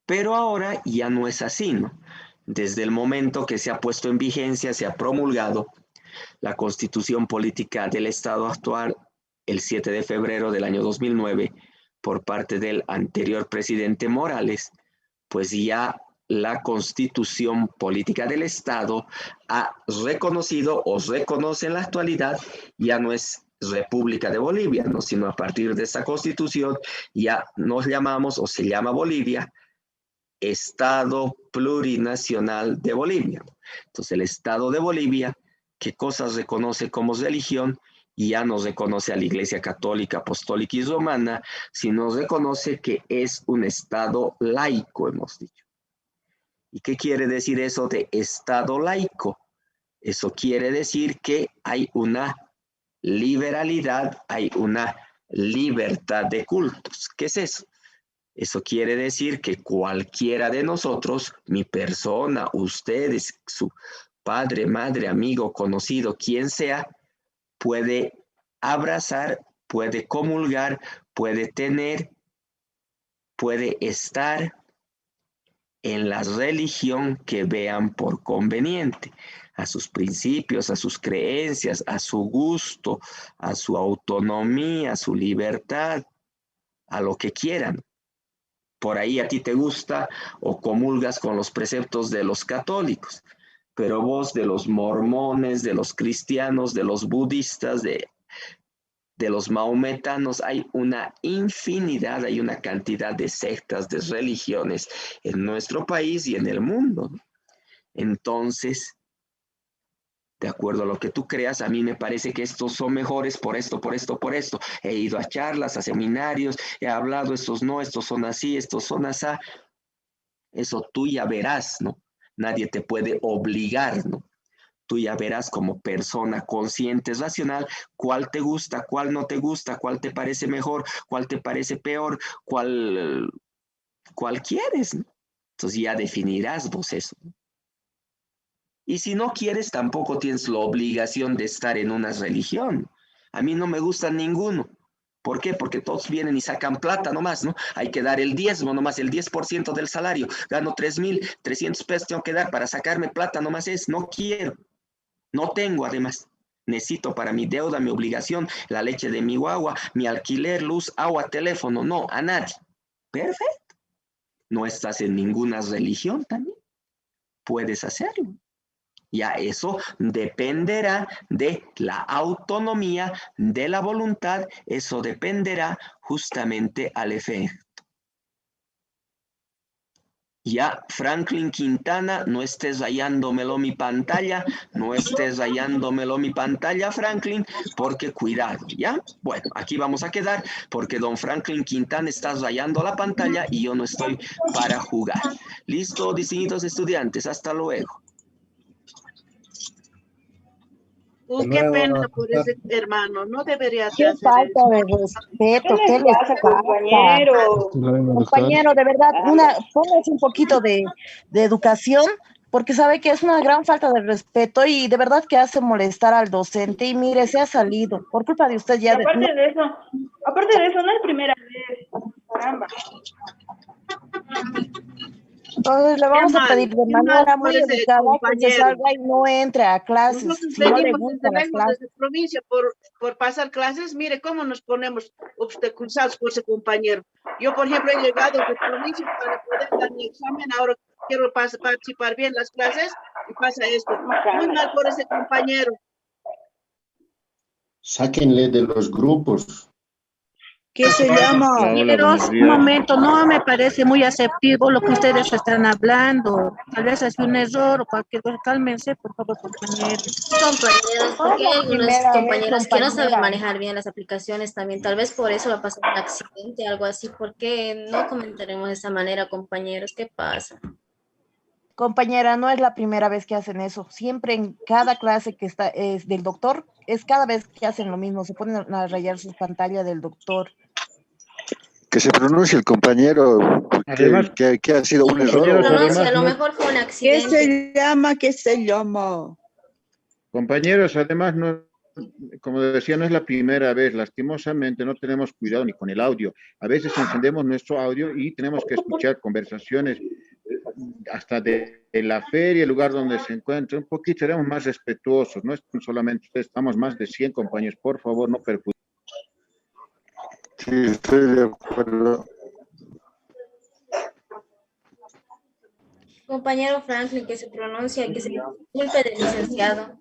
Pero ahora ya no es así, ¿no? Desde el momento que se ha puesto en vigencia, se ha promulgado la Constitución Política del Estado actual, el 7 de febrero del año 2009, por parte del anterior presidente Morales, pues ya la Constitución Política del Estado ha reconocido o reconoce en la actualidad, ya no es República de Bolivia, ¿no? Sino a partir de esta Constitución ya nos llamamos o se llama Bolivia, Estado Plurinacional de Bolivia. Entonces, el Estado de Bolivia, ¿qué cosas reconoce como religión? Y ya no reconoce a la Iglesia Católica, Apostólica y Romana, sino reconoce que es un Estado laico, hemos dicho. ¿Y qué quiere decir eso de Estado laico? Eso quiere decir que hay una liberalidad, hay una libertad de cultos. ¿Qué es eso? Eso quiere decir que cualquiera de nosotros, mi persona, ustedes, su padre, madre, amigo, conocido, quien sea, puede abrazar, puede comulgar, puede tener, puede estar en la religión que vean por conveniente, a sus principios, a sus creencias, a su gusto, a su autonomía, a su libertad, a lo que quieran. Por ahí a ti te gusta o comulgas con los preceptos de los católicos, pero vos de los mormones, de los cristianos, de los budistas, de los maometanos, hay una infinidad, hay una cantidad de sectas, de religiones en nuestro país y en el mundo. Entonces, de acuerdo a lo que tú creas, a mí me parece que estos son mejores por esto, por esto, por esto. He ido a charlas, a seminarios, he hablado, estos no, estos son así, estos son así. Eso tú ya verás, ¿no? Nadie te puede obligar, ¿no? Tú ya verás como persona consciente, racional, cuál te gusta, cuál no te gusta, cuál te parece mejor, cuál te parece peor, cuál quieres, ¿no? Entonces ya definirás vos eso, ¿no? Y si no quieres, tampoco tienes la obligación de estar en una religión. A mí no me gusta ninguno. ¿Por qué? Porque todos vienen y sacan plata nomás, ¿no? Hay que dar el diezmo nomás, el 10% del salario. Gano 3.300 pesos, tengo que dar para sacarme plata nomás no quiero. No tengo además. Necesito para mi deuda, mi obligación, la leche de mi guagua, mi alquiler, luz, agua, teléfono. No, a nadie. Perfecto. No estás en ninguna religión también. Puedes hacerlo. Ya eso dependerá de la autonomía, de la voluntad, eso dependerá justamente al efecto. Ya, Franklin Quintana, no estés rayándomelo mi pantalla, no estés rayándomelo mi pantalla, Franklin, porque cuidado, ¿ya? Bueno, aquí vamos a quedar porque don Franklin Quintana está rayando la pantalla y yo no estoy para jugar. ¿Listo, distinguidos estudiantes? Hasta luego. Qué pena por ese hermano, no debería de Qué hacer falta eso. de respeto, ¿qué les pasa? Compañero, de verdad, póngase un poquito de educación, porque sabe que es una gran falta de respeto y de verdad que hace molestar al docente. Y mire, se ha salido por culpa de usted ya. Aparte de eso, no es primera vez. Caramba. Entonces le vamos a pedir de manera muy educada que se salga y no entre a clases. Nosotros Si no le venimos gustan las desde clases. provincia por pasar clases, mire cómo nos ponemos obstaculizados por ese compañero. Yo, por ejemplo, he llegado de provincia para poder dar mi examen, ahora quiero participar bien en las clases y pasa esto. Muy mal por ese compañero. Sáquenle de los grupos. ¿Qué se llama? Compañeros, un momento, no me parece muy aceptativo lo que ustedes están hablando. Tal vez es un error o cualquier cosa. Cálmense, por favor, compañeros. Compañeros, porque hay algunos Primera vez, compañeros que no saben compañera. manejar bien las aplicaciones también. Tal vez por eso va a pasar un accidente, algo así. ¿Por qué no comentaremos de esa manera, compañeros? ¿Qué pasa? Compañera, no es la primera vez que hacen eso. Siempre en cada clase que está es del doctor, es cada vez que hacen lo mismo. Se ponen a rayar sus pantallas del doctor. Que se pronuncie el compañero, Además, que ha sido un error. compañeros, Pronuncia, a lo no- mejor fue un ¿Qué accidente. se llama? ¿Qué se llama? Compañeros, además, no, como decía, no es la primera vez. Lastimosamente no tenemos cuidado ni con el audio. A veces encendemos nuestro audio y tenemos que escuchar conversaciones hasta de la feria, el lugar donde se encuentra. Un poquito seremos más respetuosos. No es solamente ustedes, estamos más de 100 compañeros. Por favor, no perjudiquen. Sí, estoy de acuerdo. Compañero Franklin, que se pronuncia, que se disculpe del licenciado.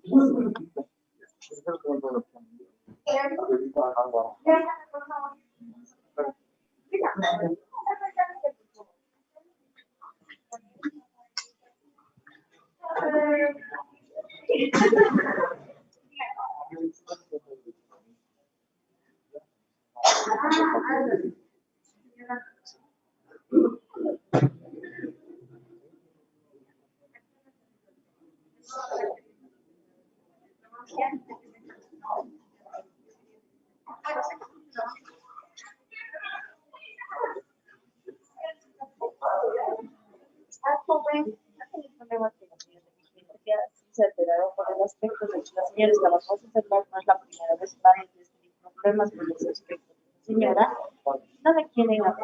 Se alteraron por el aspecto de que la señora estaba concentrada, no es la primera vez, varias veces tiene problemas con ese aspecto. Señora, nada quiere la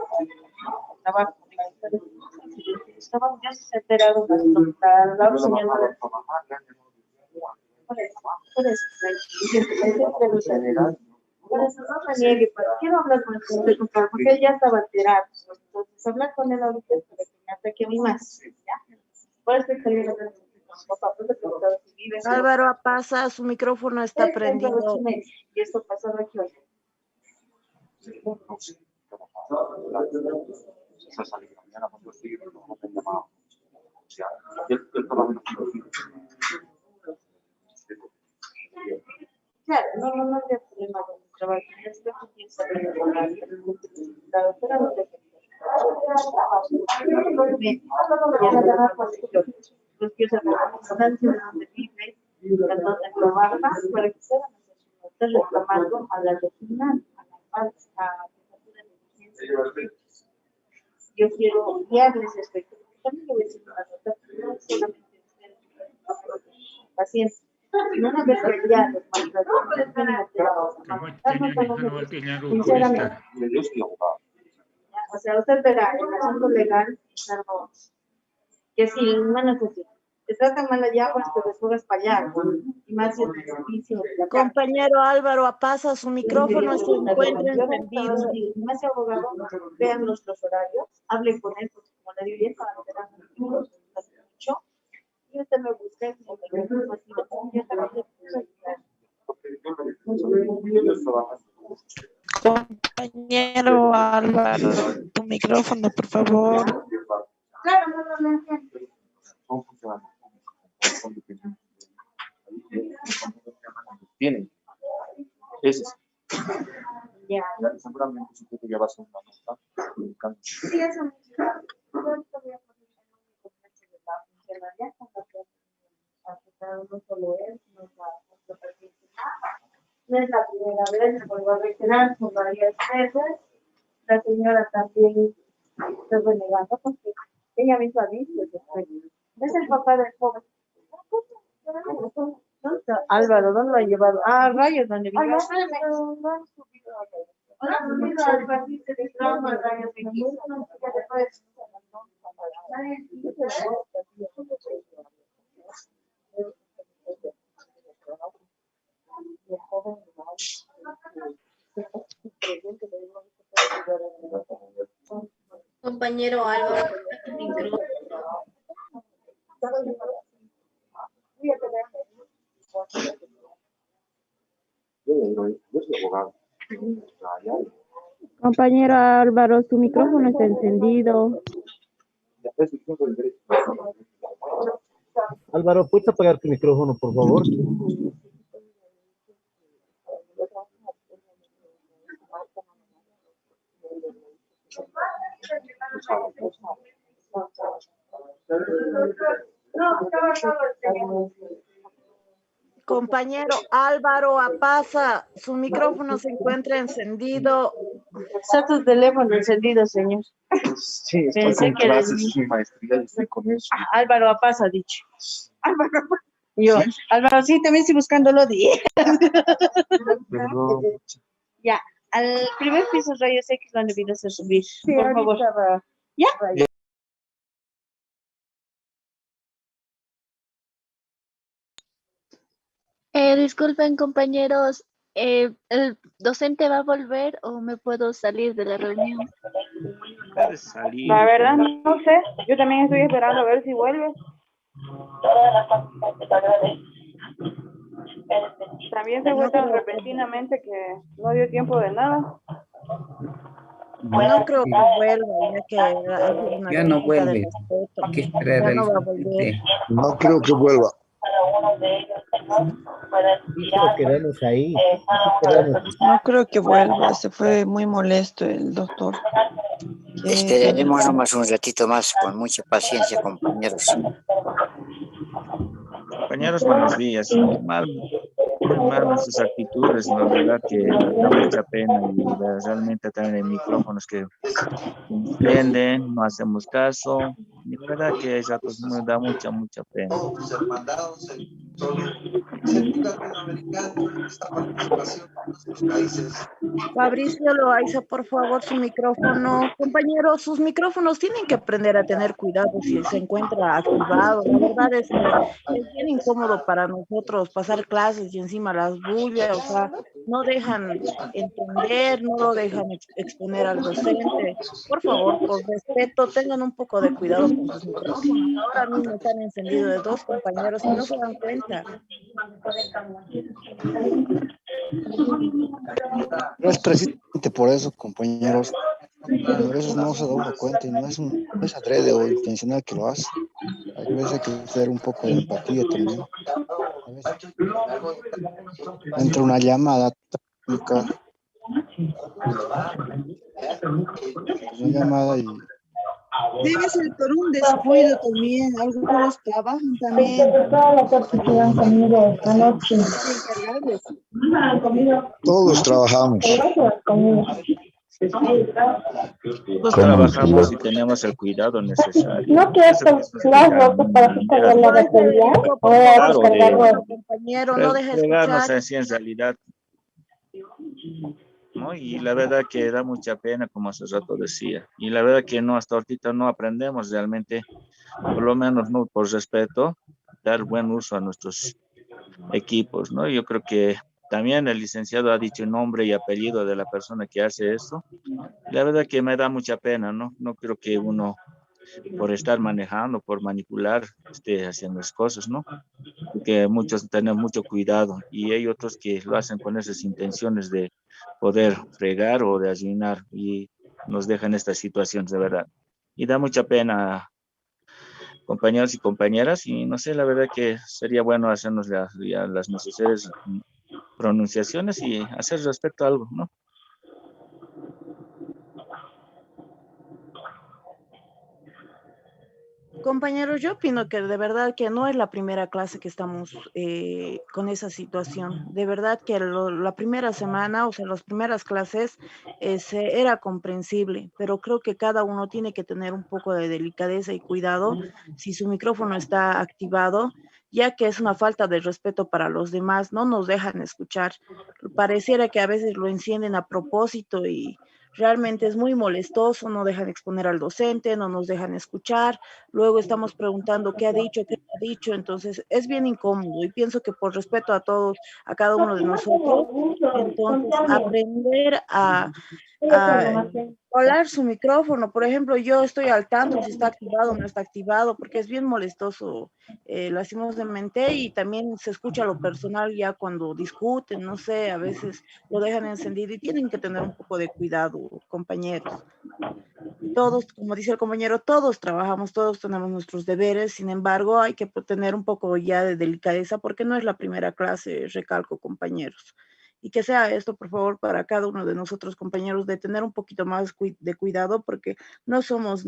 trabajo. Estaban ya se enteraron la señora. Por eso no me niegue, pero quiero hablar con usted, porque él ya estaba alterado. Entonces, hablar con él ahorita para que me ataque a mí más. ¿Ya? Por eso es que yo no tengo papá, pues, si vives. Álvaro Apaza, su micrófono está prendido. Y esto pasaba aquí hoy. Claro, no había problema con el trabajo. Esto comienza a ver el horario. La doctora no te los que usan la constancia donde vive, donde trabaja, para que se hagan las reclamando a la regional, a la jefatura de emergencia. Yo quiero guiarles respecto. También le voy a decir una nota, no solamente ustedes, paciencia. Una vez que ya los maltratadores, sinceramente, o sea, usted verá, el asunto legal, claro, que si, hermanos, así, te tratan mal allá, pues te desfugas para allá, y más si el servicio. Compañero Álvaro Apaza, su micrófono se encuentra encendido. Más abogado, vean los horarios, hablen con él, porque como le digo, ya estaba esperando mucho, y usted me busca, yo también Compañero Álvaro, tu micrófono, por favor. Claro, no entiendo. Tienen. Ese es. Ya. Seguramente su jefe ya va a hacer una nota. Sí, eso. Yo ahorita voy a poner un complejo de la funcionaria con la que afectado no solo él, sino la paciente. No es la primera vez, me vuelvo a reiterar, son varias veces. La señora también está renegando porque ella misma dice que es el papá del joven. ¿Dónde está? Álvaro, ¿dónde lo ha llevado? Ah, rayos, ¿dónde vive? No han subido al paciente de trauma, rayos, después. Compañero Álvaro, tu micrófono. Yo soy abogado. Compañero Álvaro, su micrófono está encendido. Álvaro, ¿puedes apagar tu micrófono, por favor? Compañero Álvaro Apaza, su micrófono se encuentra encendido. Está tu teléfono encendido, señor. Sí, estoy Pensé con que era clases, mi maestría y estoy con eso. Álvaro Apaza, dicho. Álvaro Apaza. Yo, ¿sí? Álvaro, sí, también estoy buscándolo. Perdón. Ya, al primer piso rayos X lo han debido hacer subir. Sí, por favor. ¿Ya? Disculpen, compañeros, ¿el docente va a volver o me puedo salir de la reunión? La verdad, no sé. Yo también estoy esperando a ver si vuelve. También se fue tan repentinamente que no dio tiempo de nada. No creo que vuelva, ya que Ya no vuelve. Hay que esperar ya el no va a volver. No creo que vuelva. Quiero quedarnos ahí. No creo que vuelva, se fue muy molesto el doctor. Esperaremos nomás un ratito más, con mucha paciencia, compañeros. Compañeros, buenos días. muy mal nuestras actitudes, la verdad que da mucha pena y realmente también hay micrófonos que prenden, no hacemos caso, y la verdad que esa cosa me da mucha pena. Fabricio Loaiza, por favor, su micrófono. Compañeros, sus micrófonos tienen que aprender a tener cuidado si se encuentra activado. La verdad es que es bien incómodo para nosotros pasar clases y encima las bullas, o sea, no dejan entender, no lo dejan exponer al docente. Por favor, por respeto, tengan un poco de cuidado con sus micrófonos. Ahora mismo están encendidos de dos compañeros y no se dan cuenta. No es precisamente por eso, compañeros. A veces no se da uno cuenta y no es adrede o intencional que lo hace. A veces hay que tener un poco de empatía también. A veces entra una llamada técnica, una llamada y Debe ser por un descuido también, algunos trabajan también. todos trabajamos. Todos trabajamos y tenemos el cuidado necesario. ¿No que esto lo has roto para descargar la batería? ¿O era descargarlo? Compañero, no dejes Fregarnos escuchar. así en realidad, ¿no? Y la verdad que da mucha pena, como hace rato decía. Y la verdad que no, hasta ahorita no aprendemos realmente, por lo menos no por respeto, dar buen uso a nuestros equipos, ¿no? Yo creo que también el licenciado ha dicho nombre y apellido de la persona que hace esto. La verdad que me da mucha pena, ¿no? No creo que uno, por estar manejando, por manipular, esté haciendo las cosas, ¿no? Porque muchos tenemos mucho cuidado y hay otros que lo hacen con esas intenciones de poder fregar o de arruinar y nos dejan estas situaciones de verdad. Y da mucha pena, compañeros y compañeras, y no sé, la verdad que sería bueno hacernos las necesarias pronunciaciones y hacer respecto a algo, ¿no? Compañeros, yo opino que de verdad que no es la primera clase que estamos con esa situación. De verdad que la primera semana, o sea, las primeras clases era comprensible, pero creo que cada uno tiene que tener un poco de delicadeza y cuidado si su micrófono está activado, ya que es una falta de respeto para los demás, no nos dejan escuchar. Pareciera que a veces lo encienden a propósito y realmente es muy molestoso, no dejan exponer al docente, no nos dejan escuchar, luego estamos preguntando qué ha dicho, entonces es bien incómodo y pienso que por respeto a todos, a cada uno de nosotros, entonces aprender a hablar su micrófono. Por ejemplo, yo estoy al tanto si está activado o no está activado, porque es bien molestoso, lastimosamente, y también se escucha lo personal ya cuando discuten, no sé, a veces lo dejan encendido y tienen que tener un poco de cuidado, compañeros. Todos, como dice el compañero, todos trabajamos, todos tenemos nuestros deberes, sin embargo, hay que tener un poco ya de delicadeza porque no es la primera clase, recalco, compañeros. Y que sea esto, por favor, para cada uno de nosotros, compañeros, de tener un poquito más de cuidado porque no somos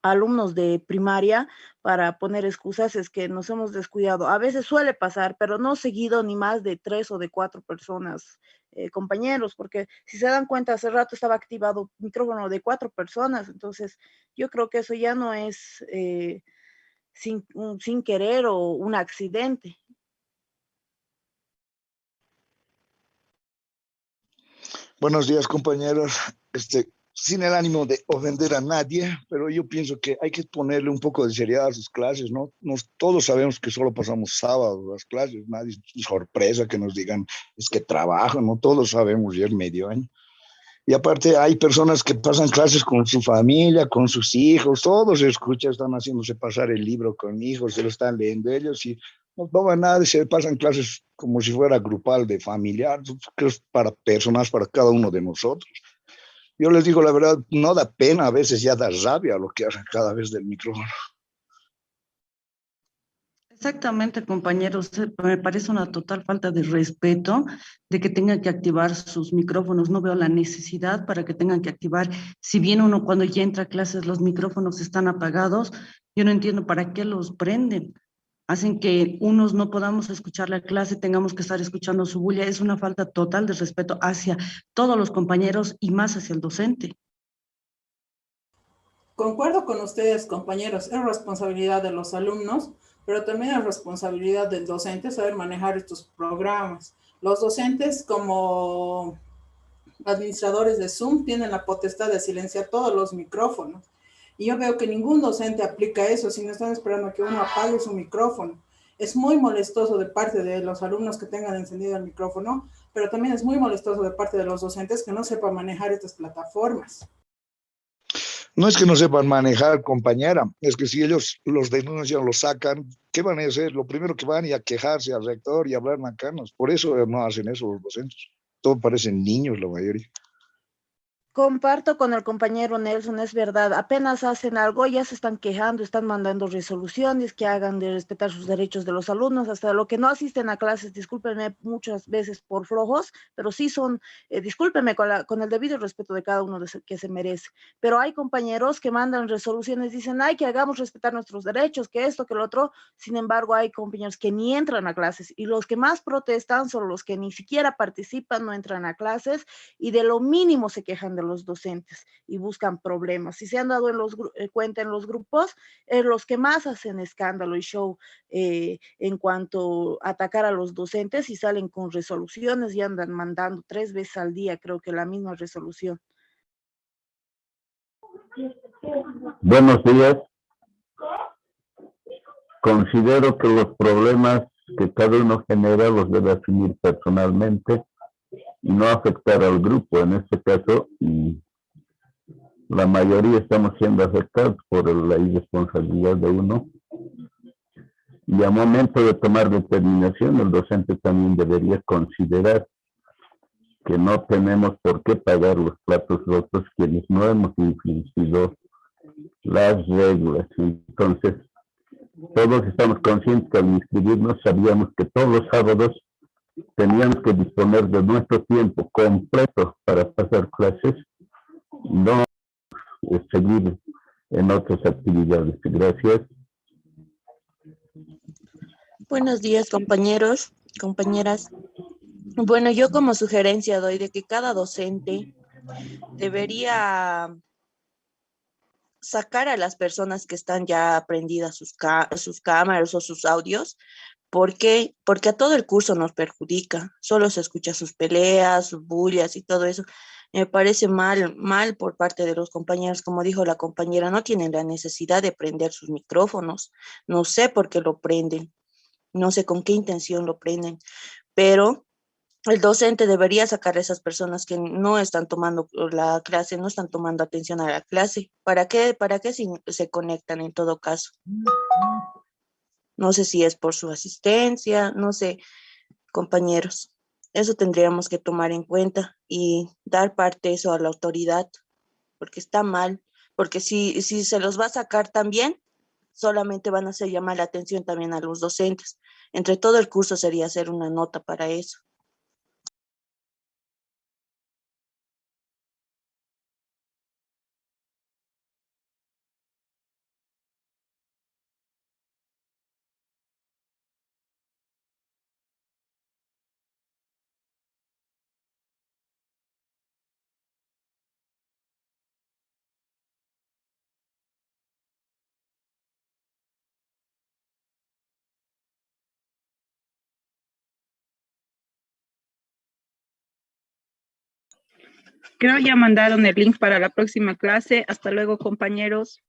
alumnos de primaria para poner excusas, es que nos hemos descuidado. A veces suele pasar, pero no seguido ni más de 3 o de 4 personas, compañeros, porque si se dan cuenta, hace rato estaba activado micrófono de 4 personas, entonces yo creo que eso ya no es sin querer o un accidente. Buenos días, compañeros. Sin el ánimo de ofender a nadie, pero yo pienso que hay que ponerle un poco de seriedad a sus clases, ¿no? Todos sabemos que solo pasamos sábados las clases, nadie es sorpresa que nos digan, es que trabajan, ¿no? Todos sabemos, ya es medio año. Y aparte hay personas que pasan clases con su familia, con sus hijos, todos se escucha, están haciéndose pasar el libro con hijos, se lo están leyendo ellos y no toman nada, se pasan clases como si fuera grupal de familiar, que es para personas, para cada uno de nosotros. Yo les digo la verdad, no da pena, a veces ya da rabia lo que hacen cada vez del micrófono. Exactamente, compañeros, me parece una total falta de respeto de que tengan que activar sus micrófonos. No veo la necesidad para que tengan que activar. Si bien uno cuando ya entra a clases los micrófonos están apagados, yo no entiendo para qué los prenden. hacen que unos no podamos escuchar la clase, tengamos que estar escuchando su bulla. Es una falta total de respeto hacia todos los compañeros y más hacia el docente. Concuerdo con ustedes, compañeros, es responsabilidad de los alumnos, pero también es responsabilidad del docente saber manejar estos programas. Los docentes, como administradores de Zoom, tienen la potestad de silenciar todos los micrófonos. Y yo veo que ningún docente aplica eso, sino están esperando a que uno apague su micrófono. Es muy molestoso de parte de los alumnos que tengan encendido el micrófono, pero también es muy molestoso de parte de los docentes que no sepan manejar estas plataformas. No es que no sepan manejar, compañera, es que si ellos los denuncian, los sacan, ¿qué van a hacer? Lo primero que van a quejarse al rector y hablar macanas. Por eso no hacen eso los docentes. Todos parecen niños la mayoría. Comparto con el compañero Nelson, es verdad, apenas hacen algo, ya se están quejando, están mandando resoluciones que hagan de respetar sus derechos de los alumnos, hasta lo que no asisten a clases, discúlpenme muchas veces por flojos, pero sí son, discúlpenme con el debido respeto de cada uno que se merece, pero hay compañeros que mandan resoluciones, dicen, ay, que hagamos respetar nuestros derechos, que esto, que lo otro, sin embargo, hay compañeros que ni entran a clases, y los que más protestan son los que ni siquiera participan, no entran a clases, y de lo mínimo se quejan de los docentes y buscan problemas. Si se han dado cuenta en los grupos, los que más hacen escándalo y show en cuanto a atacar a los docentes y salen con resoluciones y andan mandando 3 veces al día, creo que la misma resolución. Buenos días. Considero que los problemas que cada uno genera los debe asumir personalmente y no afectar al grupo. En este caso, la mayoría estamos siendo afectados por la irresponsabilidad de uno. Y al momento de tomar determinación, el docente también debería considerar que no tenemos por qué pagar los platos rotos quienes no hemos infringido las reglas. Entonces, todos estamos conscientes que al inscribirnos sabíamos que todos los sábados teníamos que disponer de nuestro tiempo completo para pasar clases, no seguir en otras actividades. Gracias. Buenos días, compañeros, compañeras. Bueno, yo como sugerencia doy de que cada docente debería sacar a las personas que están ya aprendidas sus cámaras o sus audios. ¿Por qué? Porque a todo el curso nos perjudica. Solo se escucha sus peleas, sus bullas y todo eso. Me parece mal por parte de los compañeros. Como dijo la compañera, no tienen la necesidad de prender sus micrófonos. No sé por qué lo prenden. No sé con qué intención lo prenden. Pero el docente debería sacar a esas personas que no están tomando la clase, no están tomando atención a la clase. ¿Para qué se conectan en todo caso? No sé si es por su asistencia, no sé, compañeros. Eso tendríamos que tomar en cuenta y dar parte eso a la autoridad, porque está mal. Porque si se los va a sacar también, solamente van a hacer llamar la atención también a los docentes. Entre todo el curso sería hacer una nota para eso. Creo ya mandaron el link para la próxima clase. Hasta luego, compañeros.